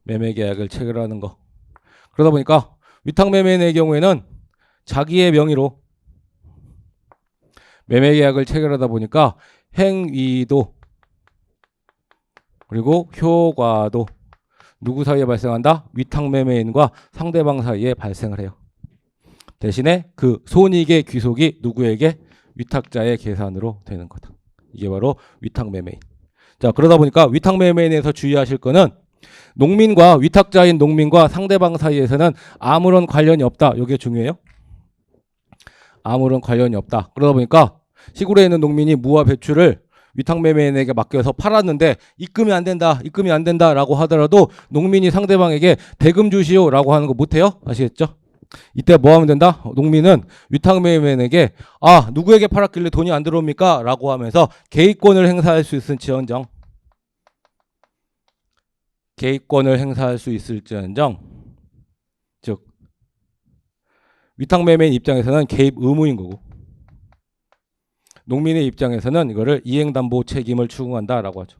매매계약을 체결하는 거. 그러다 보니까 위탁매매인의 경우에는 자기의 명의로 매매계약을 체결하다 보니까 행위도 그리고 효과도 누구 사이에 발생한다? 위탁매매인과 상대방 사이에 발생을 해요. 대신에 그 손익의 귀속이 누구에게? 위탁자의 계산으로 되는 거다. 이게 바로 위탁매매인. 자, 그러다 보니까 위탁매매인에서 주의하실 거는 농민과 위탁자인 농민과 상대방 사이에서는 아무런 관련이 없다. 이게 중요해요. 아무런 관련이 없다. 그러다 보니까 시골에 있는 농민이 무와 배추를 위탁매매인에게 맡겨서 팔았는데 입금이 안 된다 라고 하더라도 농민이 상대방에게 대금 주시오 라고 하는 거 못해요. 아시겠죠? 이때 뭐 하면 된다? 농민은 위탁매매인에게 누구에게 팔았길래 돈이 안 들어옵니까? 라고 하면서 개입권을 행사할 수 있을지언정 즉 위탁매매인 입장에서는 개입 의무인 거고 농민의 입장에서는 이거를 이행담보 책임을 추궁한다라고 하죠.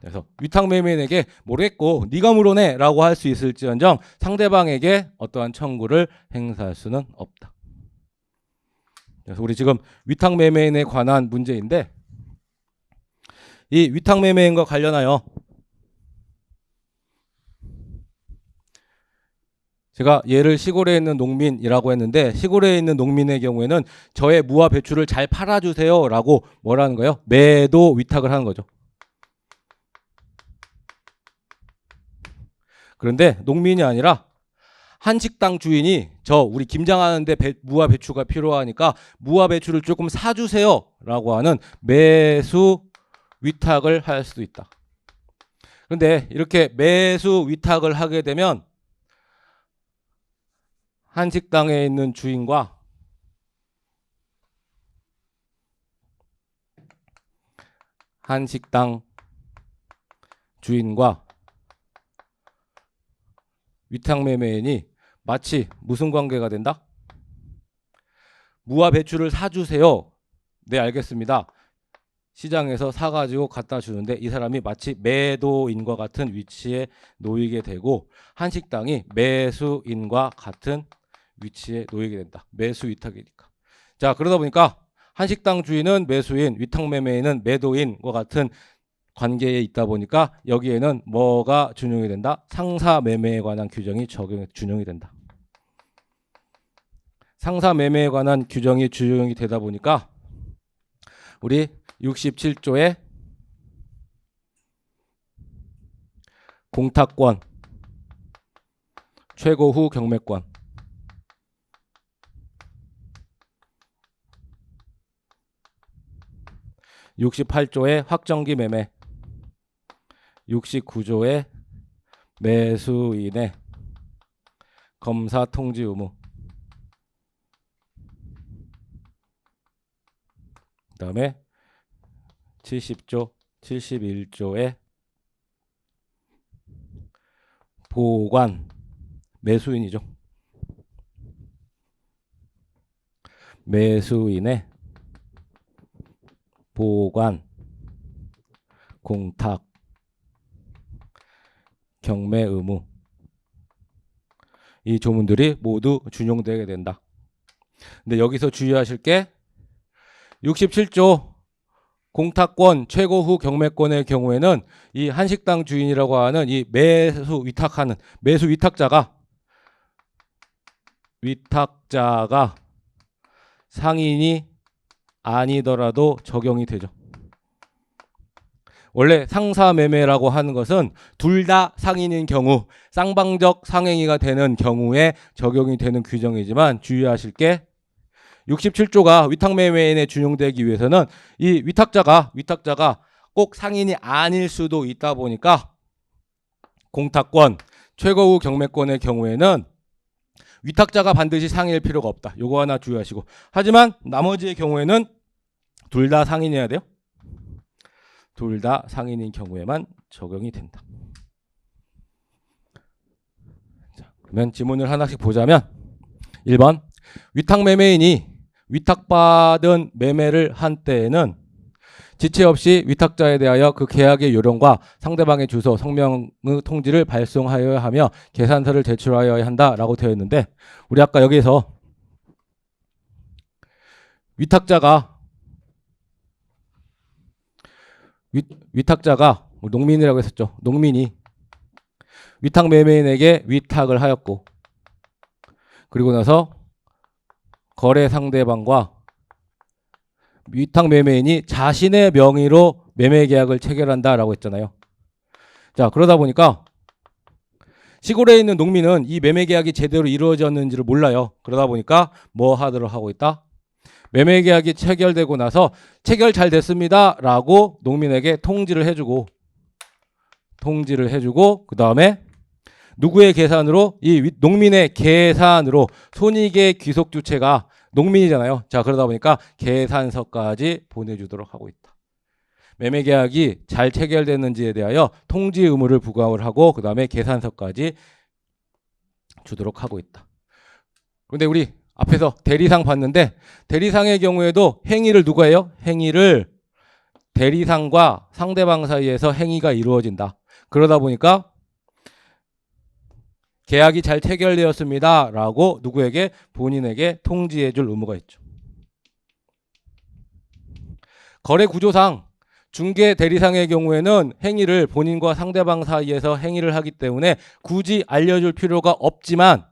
그래서 위탁매매인에게 모르겠고 네가 물어내라고 할 수 있을지언정 상대방에게 어떠한 청구를 행사할 수는 없다. 그래서 우리 지금 위탁매매인에 관한 문제인데 이 위탁매매인과 관련하여 제가 얘를 시골에 있는 농민이라고 했는데 시골에 있는 농민의 경우에는 저의 무와 배추를 잘 팔아주세요 라고 뭐라는 거예요? 매도 위탁을 하는 거죠. 그런데 농민이 아니라 한식당 주인이 우리 김장하는데 무와 배추가 필요하니까 무와 배추를 조금 사주세요 라고 하는 매수 위탁을 할 수도 있다. 그런데 이렇게 매수 위탁을 하게 되면 한식당에 있는 주인과 위탁매매인이 마치 무슨 관계가 된다? 무와 배추를 사주세요. 네, 알겠습니다. 시장에서 사가지고 갖다 주는데 이 사람이 마치 매도인과 같은 위치에 놓이게 되고 한식당이 매수인과 같은 위치에 놓이게 된다. 매수 위탁이니까. 자, 그러다 보니까 한식당 주인은 매수인, 위탁매매인은 매도인과 같은 관계에 있다 보니까 여기에는 뭐가 준용이 된다? 상사매매에 관한 규정이 준용이 된다. 상사매매에 관한 규정이 준용이 되다 보니까 우리 67조의 공탁권, 최고 후 경매권, 68조의 확정기 매매, 69조의 매수인의 검사 통지 의무, 그 다음에 70조, 71조의 보관, 매수인이죠. 매수인의 보관, 공탁, 경매 의무, 이 조문들이 모두 준용되게 된다. 근데 여기서 주의하실 게 67조 공탁권 최고 후 경매권의 경우에는 이 한식당 주인이라고 하는 이 매수 위탁자가 상인이 아니더라도 적용이 되죠. 원래 상사매매라고 하는 것은 둘 다 상인인 경우, 쌍방적 상행위가 되는 경우에 적용이 되는 규정이지만 주의하실 게 67조가 위탁매매인에 준용되기 위해서는 이 위탁자가 꼭 상인이 아닐 수도 있다 보니까 공탁권, 최고 후 경매권의 경우에는 위탁자가 반드시 상인일 필요가 없다. 요거 하나 주의하시고. 하지만 나머지의 경우에는 둘 다 상인이어야 돼요. 둘 다 상인인 경우에만 적용이 된다. 자, 그러면 지문을 하나씩 보자면 1번 위탁매매인이 위탁받은 매매를 한 때에는 지체 없이 위탁자에 대하여 그 계약의 요령과 상대방의 주소, 성명의 통지를 발송하여야 하며 계산서를 제출하여야 한다라고 되어 있는데 우리 아까 여기에서 위탁자가 농민이라고 했었죠. 농민이 위탁매매인에게 위탁을 하였고 그리고 나서 거래 상대방과 위탁 매매인이 자신의 명의로 매매 계약을 체결한다라고 했잖아요. 자, 그러다 보니까 시골에 있는 농민은 이 매매 계약이 제대로 이루어졌는지를 몰라요. 그러다 보니까 뭐 하도록 하고 있다? 매매 계약이 체결되고 나서 체결 잘 됐습니다라고 농민에게 통지를 해주고 그 다음에 누구의 계산으로? 이 농민의 계산으로 손익의 귀속 주체가 농민이잖아요. 자, 그러다 보니까 계산서까지 보내주도록 하고 있다. 매매 계약이 잘 체결됐는지에 대하여 통지 의무를 부과를 하고 그 다음에 계산서까지 주도록 하고 있다. 그런데 우리 앞에서 대리상 봤는데 대리상의 경우에도 행위를 누가 해요? 행위를 대리상과 상대방 사이에서 행위가 이루어진다. 그러다 보니까 계약이 잘 체결되었습니다 라고 누구에게? 본인에게 통지해 줄 의무가 있죠. 거래구조상 중개 대리상의 경우에는 행위를 본인과 상대방 사이에서 행위를 하기 때문에 굳이 알려줄 필요가 없지만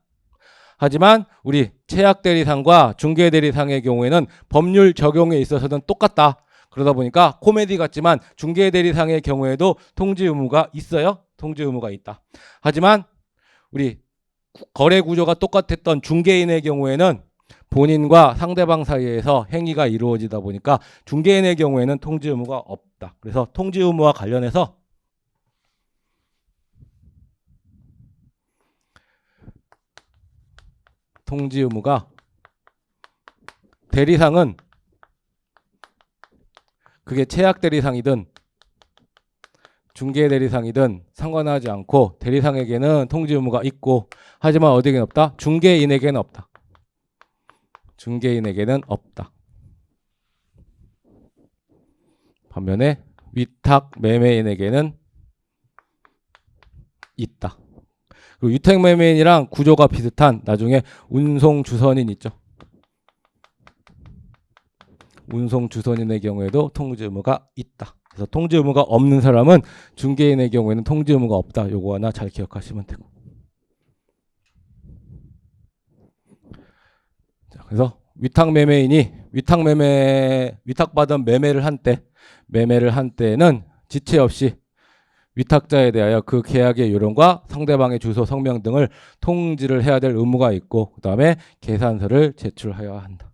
하지만 우리 채약 대리상과 중개 대리상의 경우에는 법률 적용에 있어서는 똑같다. 그러다 보니까 코미디 같지만 중개 대리상의 경우에도 통지 의무가 있어요. 통지 의무가 있다. 하지만 우리 거래 구조가 똑같았던 중개인의 경우에는 본인과 상대방 사이에서 행위가 이루어지다 보니까 중개인의 경우에는 통지 의무가 없다. 그래서 통지 의무와 관련해서 통지 의무가 대리상은 그게 채약 대리상이든 중개 대리상이든 상관하지 않고 대리상에게는 통지 의무가 있고 하지만 어디에는 없다? 중개인에게는 없다. 중개인에게는 없다. 반면에 위탁 매매인에게는 있다. 그리고 위탁 매매인이랑 구조가 비슷한 나중에 운송 주선인 있죠. 운송 주선인의 경우에도 통지 의무가 있다. 그래서 통지 의무가 없는 사람은 중개인의 경우에는 통지 의무가 없다. 요거 하나 잘 기억하시면 되고. 자, 그래서 위탁 매매인이 위탁받은 매매를 한 때는 지체 없이 위탁자에 대하여 그 계약의 요령과 상대방의 주소, 성명 등을 통지를 해야 될 의무가 있고 그 다음에 계산서를 제출하여야 한다.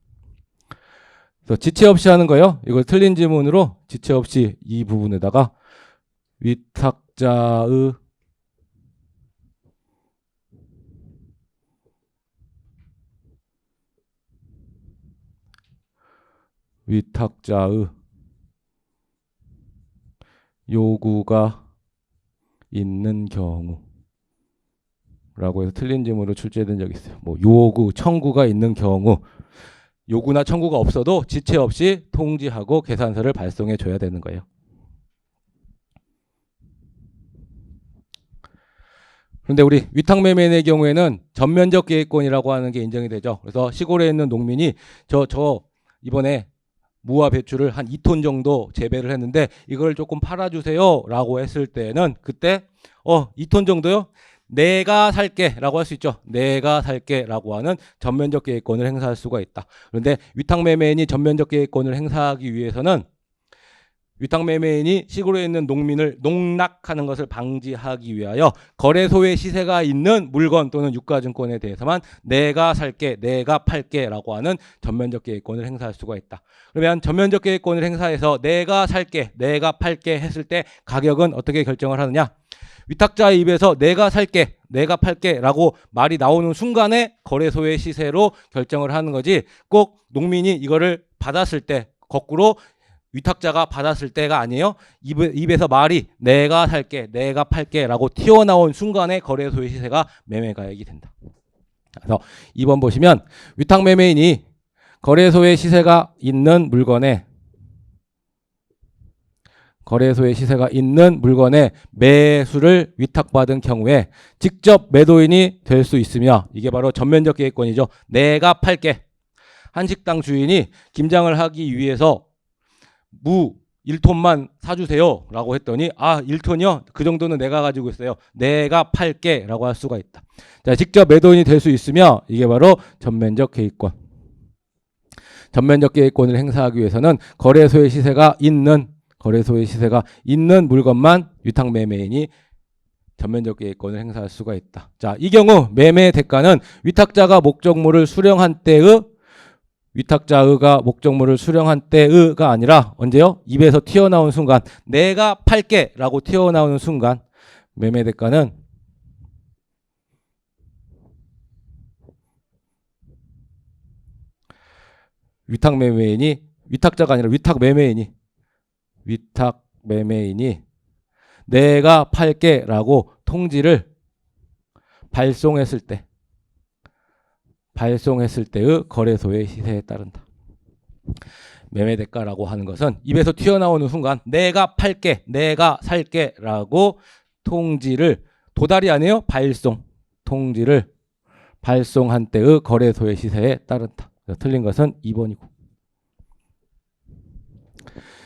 그래서 지체 없이 하는 거예요. 이걸 틀린 지문으로 지체 없이 이 부분에다가 위탁자의 요구가 있는 경우라고 해서 틀린 지문으로 출제된 적이 있어요. 뭐 요구, 청구가 있는 경우 요구나 청구가 없어도 지체 없이 통지하고 계산서를 발송해 줘야 되는 거예요. 그런데 우리 위탁매매인의 경우에는 전면적 계획권이라고 하는 게 인정이 되죠. 그래서 시골에 있는 농민이 저 이번에 무와 배추를 한 2톤 정도 재배를 했는데 이걸 조금 팔아주세요 라고 했을 때는 그때 2톤 정도요? 내가 살게 라고 할 수 있죠. 내가 살게 라고 하는 전면적 계획권을 행사할 수가 있다. 그런데 위탁매매인이 전면적 계획권을 행사하기 위해서는 위탁매매인이 시골에 있는 농민을 농락하는 것을 방지하기 위하여 거래소의 시세가 있는 물건 또는 유가증권에 대해서만 내가 살게, 내가 팔게 라고 하는 전면적 계획권을 행사할 수가 있다. 그러면 전면적 계획권을 행사해서 내가 살게, 내가 팔게 했을 때 가격은 어떻게 결정을 하느냐? 위탁자의 입에서 내가 살게, 내가 팔게 라고 말이 나오는 순간에 거래소의 시세로 결정을 하는 거지 꼭 농민이 이거를 받았을 때 거꾸로 위탁자가 받았을 때가 아니에요. 입에서 말이 내가 살게, 내가 팔게 라고 튀어나온 순간에 거래소의 시세가 매매가액이 된다. 그래서 2번 보시면 위탁매매인이 거래소의 시세가 있는 물건에 매수를 위탁받은 경우에 직접 매도인이 될 수 있으며 이게 바로 전면적 계획권이죠. 내가 팔게. 한식당 주인이 김장을 하기 위해서 무 1톤만 사주세요 라고 했더니 1톤이요? 그 정도는 내가 가지고 있어요. 내가 팔게 라고 할 수가 있다. 자, 직접 매도인이 될 수 있으며 이게 바로 전면적 계획권. 전면적 계획권을 행사하기 위해서는 거래소의 시세가 있는 물건만 위탁매매인이 전면적 계획권을 행사할 수가 있다. 자, 이 경우 매매 대가는 위탁자가 목적물을 수령한 때의 가 아니라 언제요? 입에서 튀어나온 순간, 내가 팔게 라고 튀어나오는 순간 매매 대가는 위탁자가 아니라 위탁매매인이 내가 팔게 라고 통지를 발송했을 때의 거래소의 시세에 따른다. 매매대가라고 하는 것은 입에서 튀어나오는 순간 내가 팔게, 내가 살게 라고 통지를, 도달이 아니에요, 통지를 발송한 때의 거래소의 시세에 따른다. 틀린 것은 2번이고.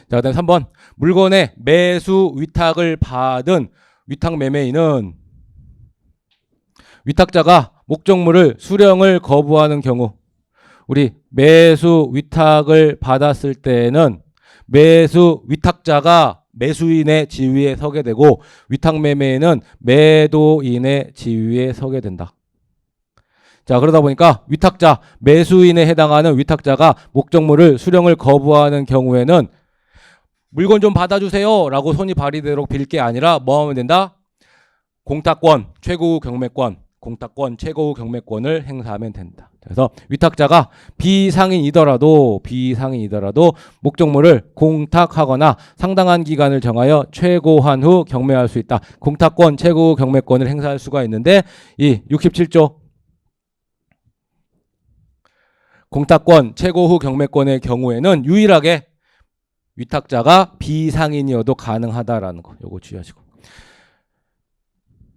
자, 그다음 3번. 물건의 매수 위탁을 받은 위탁매매인은 위탁자가 목적물을 수령을 거부하는 경우, 우리 매수 위탁을 받았을 때는 매수 위탁자가 매수인의 지위에 서게 되고 위탁매매인은 매도인의 지위에 서게 된다. 자, 그러다 보니까 위탁자, 매수인에 해당하는 위탁자가 목적물을 수령을 거부하는 경우에는 물건 좀 받아주세요 라고 손이 발휘되도록 빌 게 아니라 뭐 하면 된다? 공탁권, 최고후 경매권을 행사하면 된다. 그래서 위탁자가 비상인이더라도 목적물을 공탁하거나 상당한 기간을 정하여 최고한 후 경매할 수 있다. 공탁권, 최고후 경매권을 행사할 수가 있는데 이 67조 공탁권, 최고후 경매권의 경우에는 유일하게 위탁자가 비상인이어도 가능하다라는 거, 요거 주의하시고.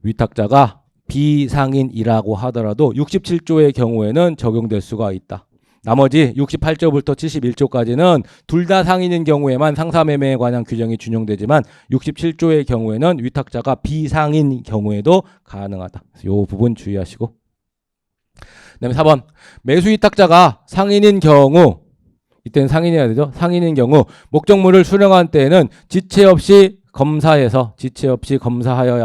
위탁자가 비상인이라고 하더라도 67조의 경우에는 적용될 수가 있다. 나머지 68조부터 71조까지는 둘 다 상인인 경우에만 상사매매에 관한 규정이 준용되지만 67조의 경우에는 위탁자가 비상인 경우에도 가능하다. 요 부분 주의하시고. 그다음에 4번. 매수위탁자가 상인인 경우, 이때는 상인이어야 되죠. 상인인 경우 목적물을 수령한 때에는 지체 없이 검사하여야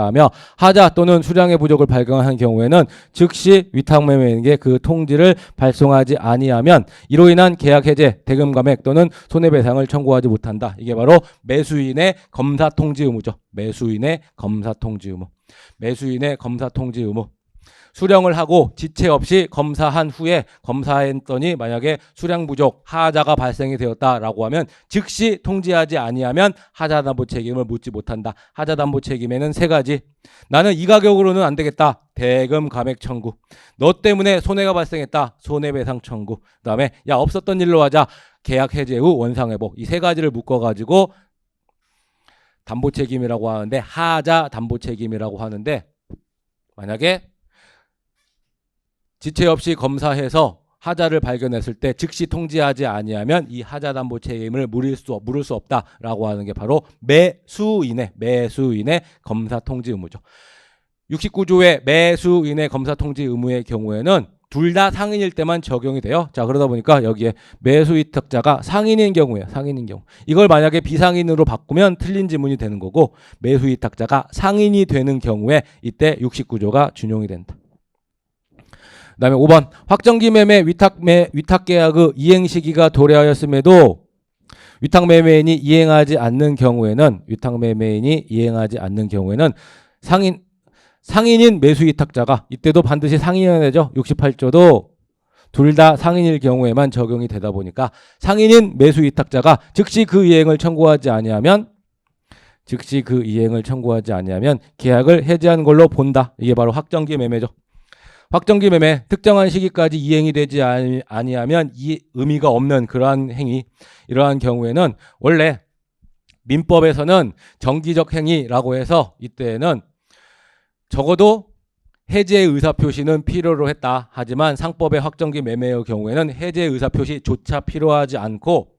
하며 하자 또는 수량의 부족을 발견한 경우에는 즉시 위탁매매인에게 그 통지를 발송하지 아니하면 이로 인한 계약 해제, 대금 감액 또는 손해배상을 청구하지 못한다. 이게 바로 매수인의 검사 통지 의무죠. 매수인의 검사 통지 의무. 수령을 하고 지체 없이 검사한 후에 검사했더니 만약에 수량 부족, 하자가 발생이 되었다라고 하면 즉시 통지하지 아니하면 하자담보 책임을 묻지 못한다. 하자담보 책임에는 세 가지. 나는 이 가격으로는 안 되겠다. 대금 감액 청구. 너 때문에 손해가 발생했다. 손해배상 청구. 그다음에 야, 없었던 일로 하자. 계약 해제 후 원상회복. 이 세 가지를 묶어가지고 담보 책임이라고 하는데, 하자 담보 책임이라고 하는데, 만약에 지체 없이 검사해서 하자를 발견했을 때 즉시 통지하지 아니하면 이 하자 담보 책임을 물을 수 없다라고 하는 게 바로 매수인의 검사 통지 의무죠. 69조의 매수인의 검사 통지 의무의 경우에는 둘 다 상인일 때만 적용이 돼요. 자, 그러다 보니까 여기에 매수위탁자가 상인인 경우 이걸 만약에 비상인으로 바꾸면 틀린 지문이 되는 거고, 매수위탁자가 상인이 되는 경우에 이때 69조가 준용이 된다. 그 다음에 5번. 확정기 매매 위탁계약의 이행 시기가 도래하였음에도 위탁매매인이 이행하지 않는 경우에는 상인인 매수위탁자가, 이때도 반드시 상인이어야 되죠. 68조도 둘 다 상인일 경우에만 적용이 되다 보니까 상인인 매수위탁자가 즉시 그 이행을 청구하지 아니하면 계약을 해지하는 걸로 본다. 이게 바로 확정기 매매죠. 확정기 매매, 특정한 시기까지 이행이 되지 아니하면 이 의미가 없는 그러한 행위, 이러한 경우에는 원래 민법에서는 정기적 행위라고 해서 이때는 적어도 해제 의사표시는 필요로 했다. 하지만 상법의 확정기 매매의 경우에는 해제 의사표시조차 필요하지 않고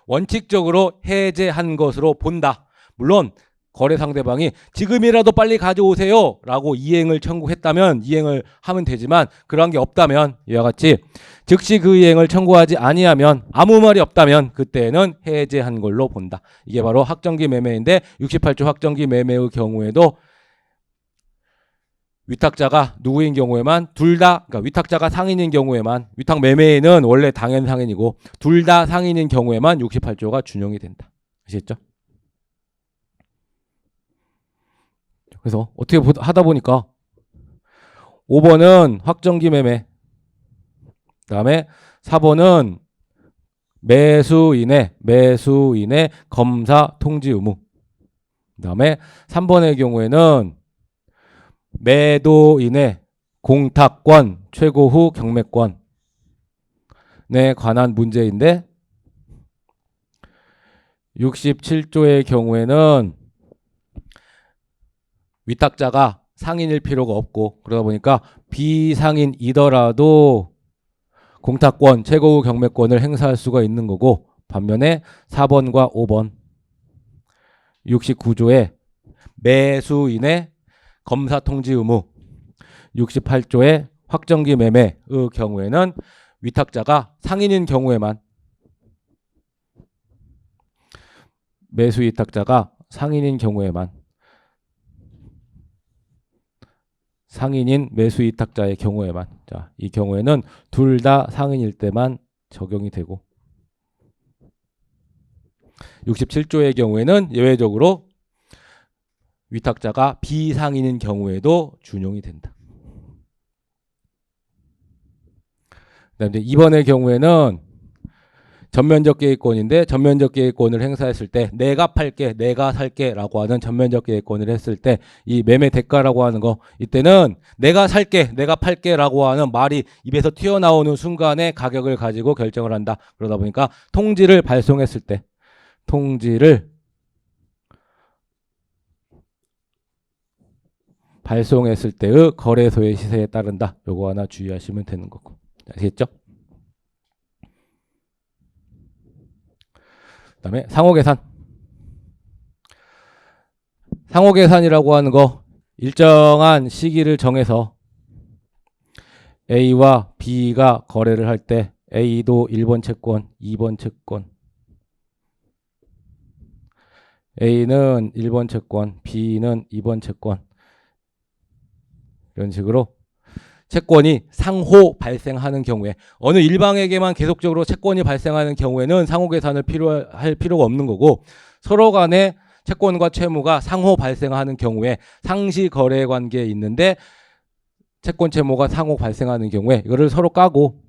원칙적으로 해제한 것으로 본다. 물론 거래 상대방이 지금이라도 빨리 가져오세요 라고 이행을 청구했다면 이행을 하면 되지만 그러한 게 없다면 이와 같이 즉시 그 이행을 청구하지 아니하면 아무 말이 없다면 그때는 해제한 걸로 본다. 이게 바로 확정기 매매인데 68조 확정기 매매의 경우에도 위탁자가 누구인 경우에만 둘 다, 그러니까 위탁자가 상인인 경우에만, 위탁 매매인은 원래 당연 상인이고 둘 다 상인인 경우에만 68조가 준용이 된다. 아시겠죠? 그래서 어떻게 하다 보니까 5번은 확정기 매매, 그다음에 4번은 매수인의 검사 통지 의무, 그다음에 3번의 경우에는 매도인의 공탁권, 최고 후 경매권에 관한 문제인데 67조의 경우에는 위탁자가 상인일 필요가 없고 그러다 보니까 비상인이더라도 공탁권, 최고 후 경매권을 행사할 수가 있는 거고 반면에 4번과 5번 69조의 매수인의 검사 통지 의무, 68조의 확정기 매매의 경우에는 위탁자가 상인인 경우에만 매수 위탁자가 상인인 경우에만 상인인 매수 위탁자의 경우에만 자, 이 경우에는 둘 다 상인일 때만 적용이 되고 67조의 경우에는 예외적으로 위탁자가 비상인인 경우에도 준용이 된다. 그다음에 이제 2번의 경우에는 전면적 계획권인데 전면적 계획권을 행사했을 때 내가 팔게, 내가 살게라고 하는 전면적 계획권을 했을 때 이 매매 대가라고 하는 거 이때는 내가 살게, 내가 팔게라고 하는 말이 입에서 튀어나오는 순간에 가격을 가지고 결정을 한다. 그러다 보니까 통지를 발송했을 때 때의 거래소의 시세에 따른다. 요거 하나 주의하시면 되는 거고. 아시겠죠? 그다음에 상호계산. 상호계산이라고 하는 거 일정한 시기를 정해서 A와 B가 거래를 할 때 A도 1번 채권, 2번 채권 A는 1번 채권, B는 2번 채권 이런 식으로 채권이 상호 발생하는 경우에 어느 일방에게만 계속적으로 채권이 발생하는 경우에는 상호계산을 할 필요가 없는 거고 서로 간에 채권과 채무가 상호 발생하는 경우에 상시 거래 관계에 있는데 채권 채무가 상호 발생하는 경우에 이거를 서로 까고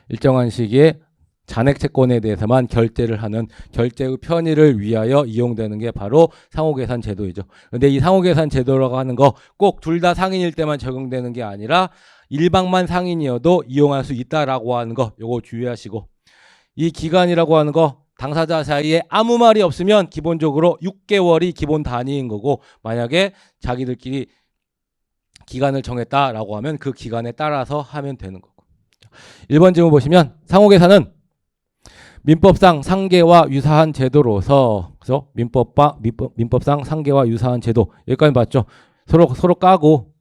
일정한 시기에 잔액 채권에 대해서만 결제를 하는 결제의 편의를 위하여 이용되는 게 바로 상호계산 제도이죠. 근데 이 상호계산 제도라고 하는 거 꼭 둘 다 상인일 때만 적용되는 게 아니라 일방만 상인이어도 이용할 수 있다라고 하는 거 요거 주의하시고 이 기간이라고 하는 거 당사자 사이에 아무 말이 없으면 기본적으로 6개월이 기본 단위인 거고 만약에 자기들끼리 기간을 정했다라고 하면 그 기간에 따라서 하면 되는 거고 1번 질문 보시면 상호계산은 민법상 상계와 유사한 제도로서 그래서 민법상 상계와 유사한 제도 여기까지 봤죠. 서로 까고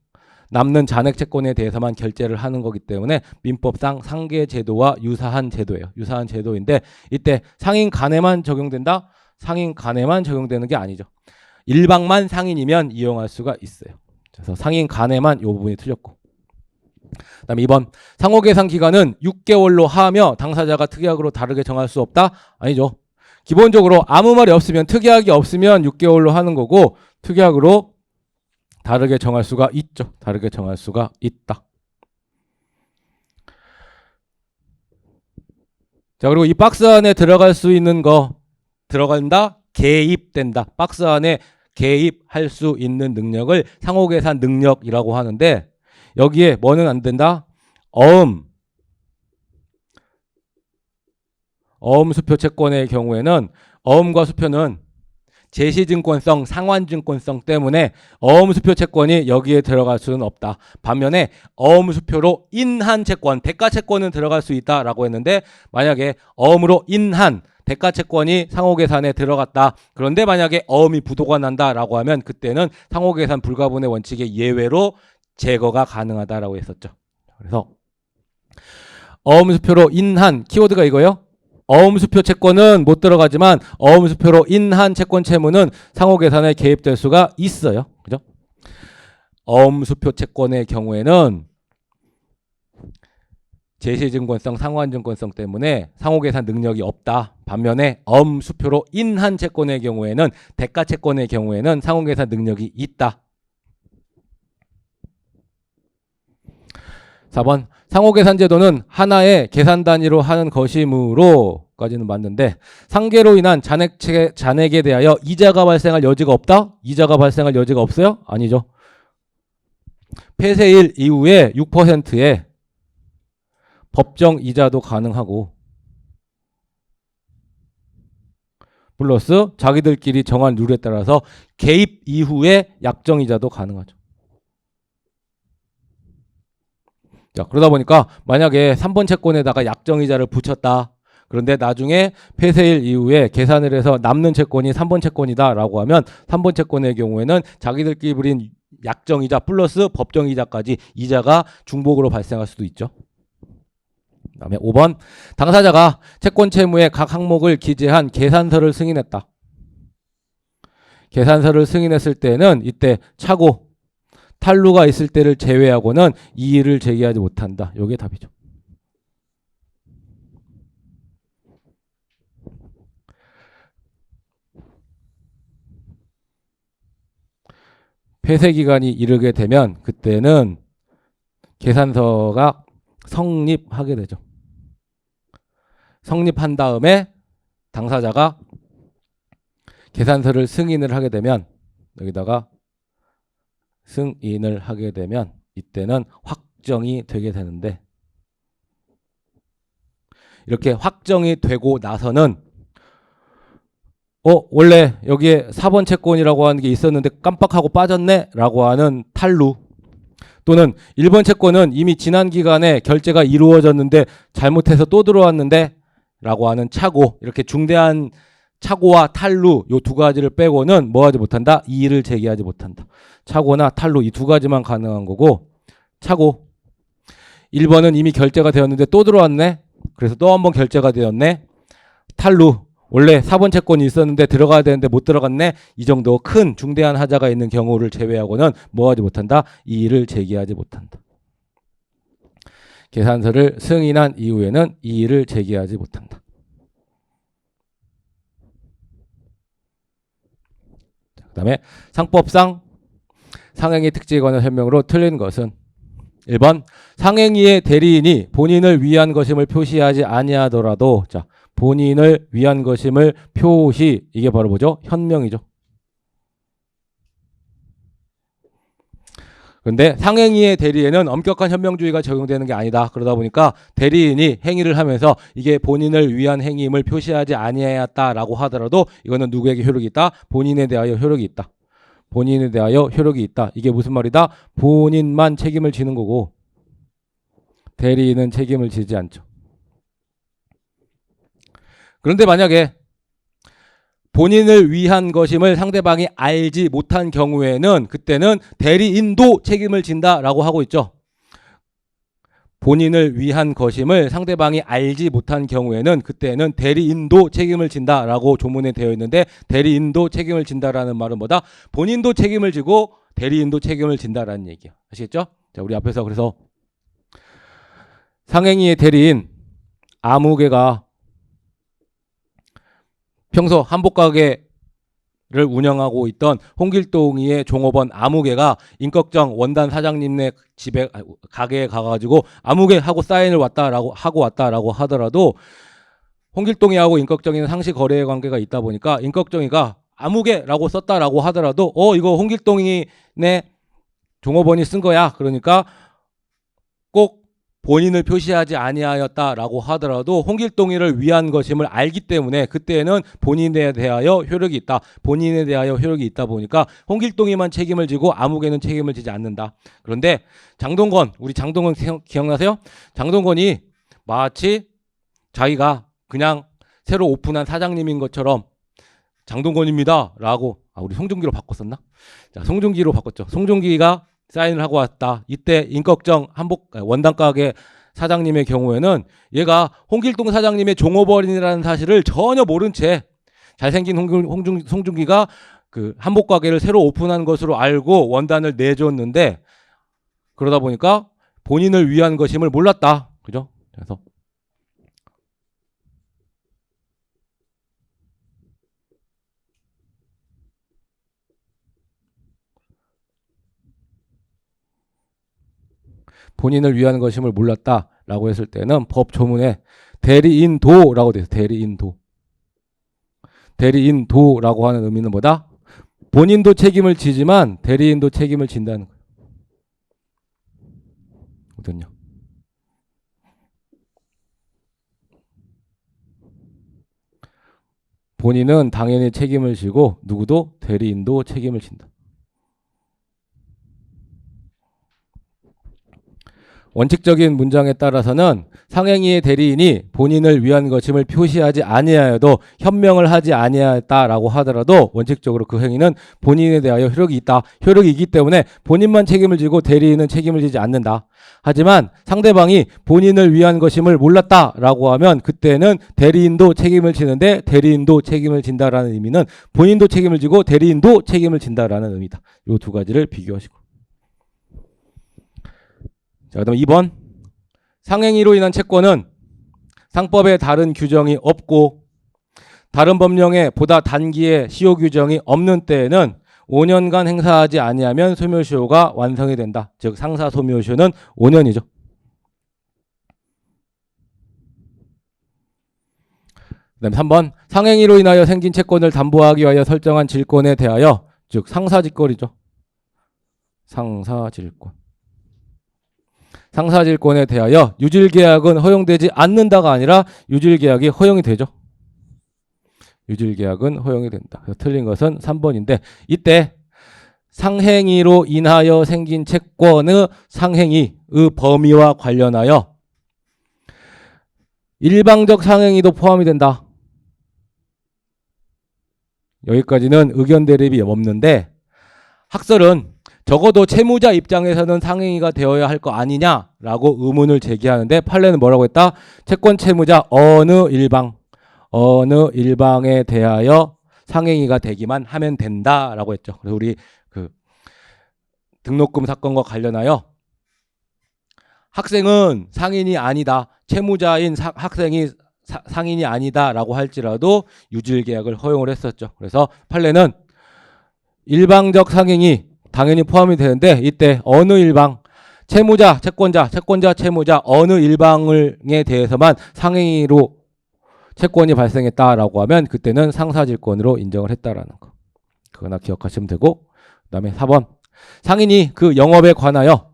남는 잔액 채권에 대해서만 결제를 하는 거기 때문에 민법상 상계 제도와 유사한 제도예요. 유사한 제도인데 이때 상인 간에만 적용된다? 상인 간에만 적용되는 게 아니죠. 일방만 상인이면 이용할 수가 있어요. 그래서 상인 간에만 이 부분이 틀렸고 그다음에 2번 상호계산 기간은 6개월로 하며 당사자가 특약으로 다르게 정할 수 없다? 아니죠. 기본적으로 아무 말이 없으면 특약이 없으면 6개월로 하는 거고 특약으로 다르게 정할 수가 있죠. 다르게 정할 수가 있다. 자 그리고 이 박스 안에 들어갈 수 있는 거 들어간다? 개입된다. 박스 안에 개입할 수 있는 능력을 상호계산 능력이라고 하는데 여기에 뭐는 안 된다? 어음 수표 채권의 경우에는 어음과 수표는 제시증권성, 상환증권성 때문에 어음수표 채권이 여기에 들어갈 수는 없다. 반면에 어음수표로 인한 채권, 대가채권은 들어갈 수 있다라고 했는데 만약에 어음으로 인한 대가채권이 상호계산에 들어갔다. 그런데 만약에 어음이 부도가 난다라고 하면 그때는 상호계산 불가분의 원칙의 예외로 제거가 가능하다라고 했었죠. 그래서 어음수표로 인한 키워드가 이거요. 어음수표 채권은 못 들어가지만 어음수표로 인한 채권 채무는 상호계산에 개입될 수가 있어요. 그죠? 어음수표 채권의 경우에는 제시증권성, 상환증권성 때문에 상호계산 능력이 없다. 반면에 어음수표로 인한 채권의 경우에는 대가채권의 경우에는 상호계산 능력이 있다. 4번 상호계산 제도는 하나의 계산 단위로 하는 것이므로 까지는 맞는데 상계로 인한 잔액에 대하여 이자가 발생할 여지가 없다? 이자가 발생할 여지가 없어요? 아니죠. 폐쇄일 이후에 6%의 법정 이자도 가능하고 플러스 자기들끼리 정한 룰에 따라서 개입 이후에 약정 이자도 가능하죠. 자, 그러다 보니까 만약에 3번 채권에다가 약정이자를 붙였다. 그런데 나중에 폐쇄일 이후에 계산을 해서 남는 채권이 3번 채권이다라고 하면 3번 채권의 경우에는 자기들끼리 부린 약정이자 플러스 법정이자까지 이자가 중복으로 발생할 수도 있죠. 그다음에 5번 당사자가 채권 채무의 각 항목을 기재한 계산서를 승인했다. 계산서를 승인했을 때는 이때 차고 탈루가 있을 때를 제외하고는 이의를 제기하지 못한다. 이게 답이죠. 폐쇄 기간이 이르게 되면 그때는 계산서가 성립하게 되죠. 성립한 다음에 당사자가 계산서를 승인을 하게 되면 여기다가 승인을 하게 되면 이때는 확정이 되게 되는데 이렇게 확정이 되고 나서는 원래 여기에 4번 채권이라고 하는 게 있었는데 깜빡하고 빠졌네 라고 하는 탈루 또는 1번 채권은 이미 지난 기간에 결제가 이루어졌는데 잘못해서 또 들어왔는데 라고 하는 착오 이렇게 중대한 착오와 탈루 요 두 가지를 빼고는 뭐 하지 못한다? 이의를 제기하지 못한다. 착오나 탈루 이 두 가지만 가능한 거고 착오 1번은 이미 결제가 되었는데 또 들어왔네. 그래서 또 한 번 결제가 되었네. 탈루 원래 4번 채권이 있었는데 들어가야 되는데 못 들어갔네. 이 정도 큰 중대한 하자가 있는 경우를 제외하고는 뭐 하지 못한다? 이의를 제기하지 못한다. 계산서를 승인한 이후에는 이의를 제기하지 못한다. 그 다음에 상법상 상행위 특지에 관한 설명으로 틀린 것은 1번 상행위의 대리인이 본인을 위한 것임을 표시하지 아니하더라도 자 본인을 위한 것임을 표시 이게 바로 뭐죠? 현명이죠. 그런데 상행위의 대리에는 엄격한 현명주의가 적용되는 게 아니다. 그러다 보니까 대리인이 행위를 하면서 이게 본인을 위한 행위임을 표시하지 아니하였다라고 하더라도 이거는 누구에게 효력이 있다? 본인에 대하여 효력이 있다. 본인에 대하여 효력이 있다. 이게 무슨 말이다? 본인만 책임을 지는 거고 대리인은 책임을 지지 않죠. 그런데 만약에 본인을 위한 것임을 상대방이 알지 못한 경우에는 그때는 대리인도 책임을 진다라고 하고 있죠. 본인을 위한 것임을 상대방이 알지 못한 경우에는 그때는 대리인도 책임을 진다라고 조문에 되어 있는데 대리인도 책임을 진다라는 말은 뭐다? 본인도 책임을 지고 대리인도 책임을 진다라는 얘기야. 아시겠죠? 자, 우리 앞에서 그래서 상행위의 대리인 아무개가 평소 한복가게를 운영하고 있던 홍길동이의 종업원 아무개가 임꺽정 원단 사장님네 집에 가게에 가가지고 아무개 하고 사인을 하고 왔다라고 하더라도 홍길동이하고 임꺽정이는 상시 거래 관계가 있다 보니까 임꺽정이가 아무개라고 썼다라고 하더라도 이거 홍길동이네 종업원이 쓴 거야. 그러니까 꼭 본인을 표시하지 아니하였다라고 하더라도 홍길동이를 위한 것임을 알기 때문에 그때는 본인에 대하여 효력이 있다. 본인에 대하여 효력이 있다 보니까 홍길동이만 책임을 지고 아무개는 책임을 지지 않는다. 그런데 장동건, 우리 장동건 기억나세요? 장동건이 마치 자기가 그냥 새로 오픈한 사장님인 것처럼 장동건입니다라고, 우리 송중기로 바꿨었나? 자, 송중기로 바꿨죠. 송중기가 사인을 하고 왔다. 이때 임꺽정 원단 가게 사장님의 경우에는 얘가 홍길동 사장님의 종업원이라는 사실을 전혀 모른 채 잘생긴 송중기가 그 한복 가게를 새로 오픈한 것으로 알고 원단을 내줬는데, 그러다 보니까 본인을 위한 것임을 몰랐다. 그죠? 그래서 본인을 위한 것임을 몰랐다라고 했을 때는 법 조문에 대리인도라고 되어 있어요. 대리인도라고 하는 의미는 뭐다? 본인도 책임을 지지만 대리인도 책임을 진다는 거예요. 거든요. 본인은 당연히 책임을 지고 누구도, 대리인도 책임을 진다. 원칙적인 문장에 따라서는 상행위의 대리인이 본인을 위한 것임을 표시하지 아니하여도 현명을 하지 아니하였다라고 하더라도 원칙적으로 그 행위는 본인에 대하여 효력이 있다. 효력이 있기 때문에 본인만 책임을 지고 대리인은 책임을 지지 않는다. 하지만 상대방이 본인을 위한 것임을 몰랐다라고 하면 그때는 대리인도 책임을 지는데 대리인도 책임을 진다라는 의미는 본인도 책임을 지고 대리인도 책임을 진다라는 의미다. 이 두 가지를 비교하시고. 자, 그다음 2번. 상행위로 인한 채권은 상법에 다른 규정이 없고 다른 법령에 보다 단기의 시효 규정이 없는 때에는 5년간 행사하지 아니하면 소묘시효가 완성이 된다. 즉 상사 소묘시효는 5년이죠. 그다음 3번. 상행위로 인하여 생긴 채권을 담보하기 위하여 설정한 질권에 대하여, 즉 상사질권이죠. 상사질권. 상사질권에 대하여 유질계약은 허용되지 않는다가 아니라 유질계약이 허용이 되죠. 유질계약은 허용이 된다. 그래서 틀린 것은 3번인데, 이때 상행위로 인하여 생긴 채권의 상행위의 범위와 관련하여 일방적 상행위도 포함이 된다. 여기까지는 의견 대립이 없는데, 학설은 적어도 채무자 입장에서는 상행위가 되어야 할 거 아니냐라고 의문을 제기하는데, 판례는 뭐라고 했다? 채권 채무자 어느 일방에 대하여 상행위가 되기만 하면 된다라고 했죠. 그래서 우리 그 등록금 사건과 관련하여 학생은 상인이 아니다, 채무자인 학생이 상인이 아니다라고 할지라도 유질계약을 허용을 했었죠. 그래서 판례는 일방적 상행위 당연히 포함이 되는데, 이때 어느 일방, 채무자, 채권자, 채무자 어느 일방에 대해서만 상행위로 채권이 발생했다라고 하면 그때는 상사질권으로 인정을 했다라는 거. 그거나 기억하시면 되고, 그다음에 4번. 상인이 그 영업에 관하여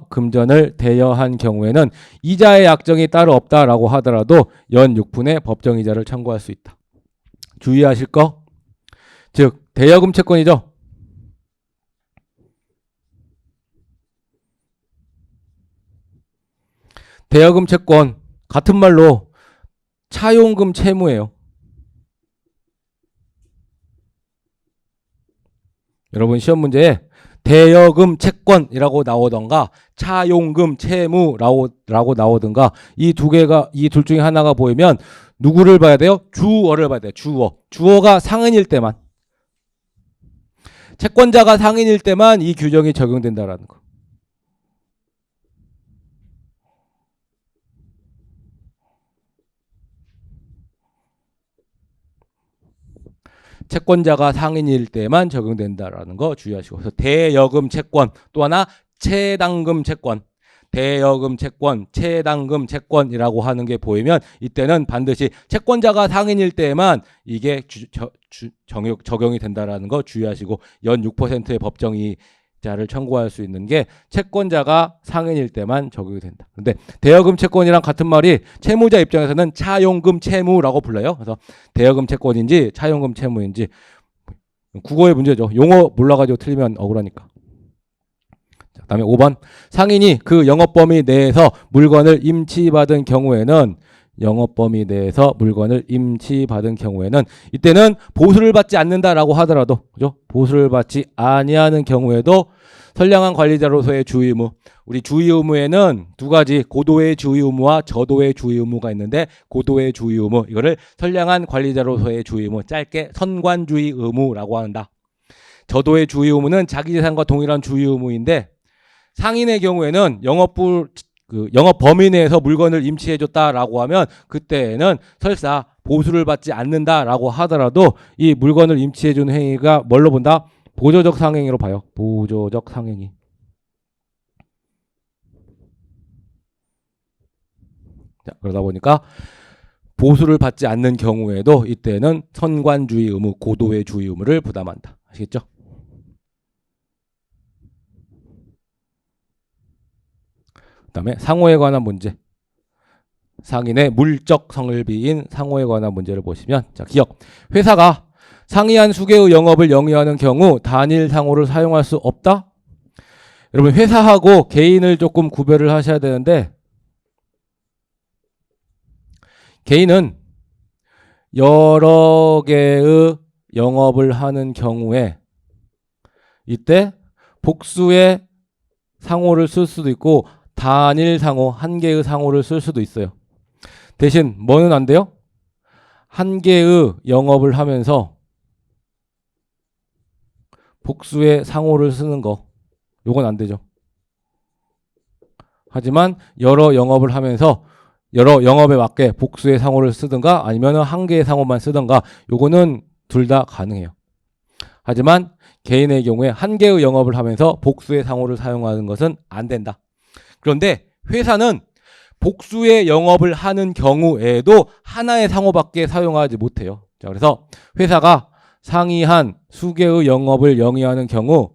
금전을 대여한 경우에는 이자의 약정이 따로 없다라고 하더라도 연 6분의 법정이자를 청구할 수 있다. 주의하실 거, 즉 대여금 채권이죠. 대여금 채권, 같은 말로 차용금 채무예요. 여러분 시험 문제에 대여금 채권이라고 나오던가 차용금 채무라고 나오던가 이 둘 중에 하나가 보이면 누구를 봐야 돼요? 주어를 봐야 돼요. 주어가 상인일 때만, 채권자가 상인일 때만 이 규정이 적용된다라는 거. 채권자가 상인일 때만 적용된다라는 거 주의하시고. 그래서 대여금 채권, 또 하나 채당금 채권, 대여금 채권, 채당금 채권이라고 하는 게 보이면 이때는 반드시 채권자가 상인일 때만 이게 적용이 된다라는 거 주의하시고, 연 6%의 법정이 이자를 청구할 수 있는 게 채권자가 상인일 때만 적용이 된다. 그런데 대여금 채권이랑 같은 말이 채무자 입장에서는 차용금 채무라고 불러요. 그래서 대여금 채권인지 차용금 채무인지 국어의 문제죠. 용어 몰라가지고 틀리면 억울하니까. 자, 그다음에 5번 상인이 그 영업 범위 내에서 물건을 임치받은 경우에는 이때는 보수를 받지 않는다라고 하더라도 그죠? 보수를 받지 아니하는 경우에도 선량한 관리자로서의 주의 의무. 우리 주의 의무에는 두 가지 고도의 주의 의무와 저도의 주의 의무가 있는데 고도의 주의 의무 이거를 선량한 관리자로서의 주의 의무 짧게 선관주의 의무라고 한다. 저도의 주의 의무는 자기 재산과 동일한 주의 의무인데 상인의 경우에는 영업 범위 내에서 물건을 임치해줬다라고 하면 그때는 설사 보수를 받지 않는다라고 하더라도 이 물건을 임치해준 행위가 뭘로 본다? 보조적 상행위로 봐요. 보조적 상행위. 자, 그러다 보니까 보수를 받지 않는 경우에도 이때는 선관주의 의무, 고도의 주의 의무를 부담한다. 아시겠죠? 그다음에 상호에 관한 문제. 상인의 물적 성을비인 상호에 관한 문제를 보시면 자, 기억. 회사가 상이한 수개의 영업을 영위하는 경우 단일 상호를 사용할 수 없다? 여러분 회사하고 개인을 조금 구별을 하셔야 되는데 개인은 여러 개의 영업을 하는 경우에 이때 복수의 상호를 쓸 수도 있고 단일 상호, 한 개의 상호를 쓸 수도 있어요. 대신 뭐는 안 돼요? 한 개의 영업을 하면서 복수의 상호를 쓰는 거 요건 안 되죠. 하지만 여러 영업을 하면서 여러 영업에 맞게 복수의 상호를 쓰든가 아니면 한 개의 상호만 쓰든가 요거는 둘 다 가능해요. 하지만 개인의 경우에 한 개의 영업을 하면서 복수의 상호를 사용하는 것은 안 된다. 그런데 회사는 복수의 영업을 하는 경우에도 하나의 상호밖에 사용하지 못해요. 자, 그래서 회사가 상이한 수개의 영업을 영위하는 경우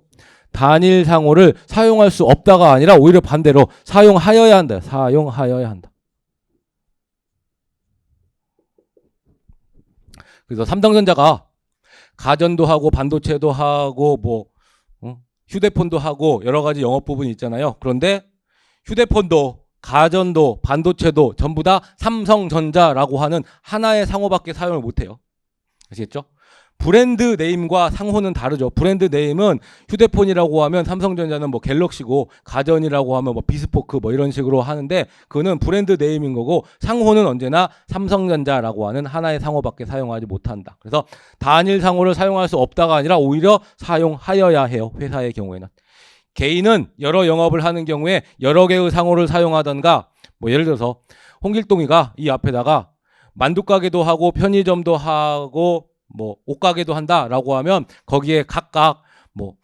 단일 상호를 사용할 수 없다가 아니라 오히려 반대로 사용하여야 한다. 사용하여야 한다. 그래서 삼성전자가 가전도 하고 반도체도 하고 휴대폰도 하고 여러 가지 영업 부분이 있잖아요. 그런데 휴대폰도 가전도 반도체도 전부 다 삼성전자라고 하는 하나의 상호밖에 사용을 못해요. 아시겠죠? 브랜드 네임과 상호는 다르죠. 브랜드 네임은 휴대폰이라고 하면 삼성전자는 뭐 갤럭시고 가전이라고 하면 뭐 비스포크 뭐 이런 식으로 하는데 그거는 브랜드 네임인 거고 상호는 언제나 삼성전자라고 하는 하나의 상호밖에 사용하지 못한다. 그래서 단일 상호를 사용할 수 없다가 아니라 오히려 사용하여야 해요. 회사의 경우에는. 개인은 여러 영업을 하는 경우에 여러 개의 상호를 사용하던가 뭐 예를 들어서 홍길동이가 이 앞에다가 만두가게도 하고 편의점도 하고 뭐 옷가게도 한다라고 하면 거기에 각각 뭐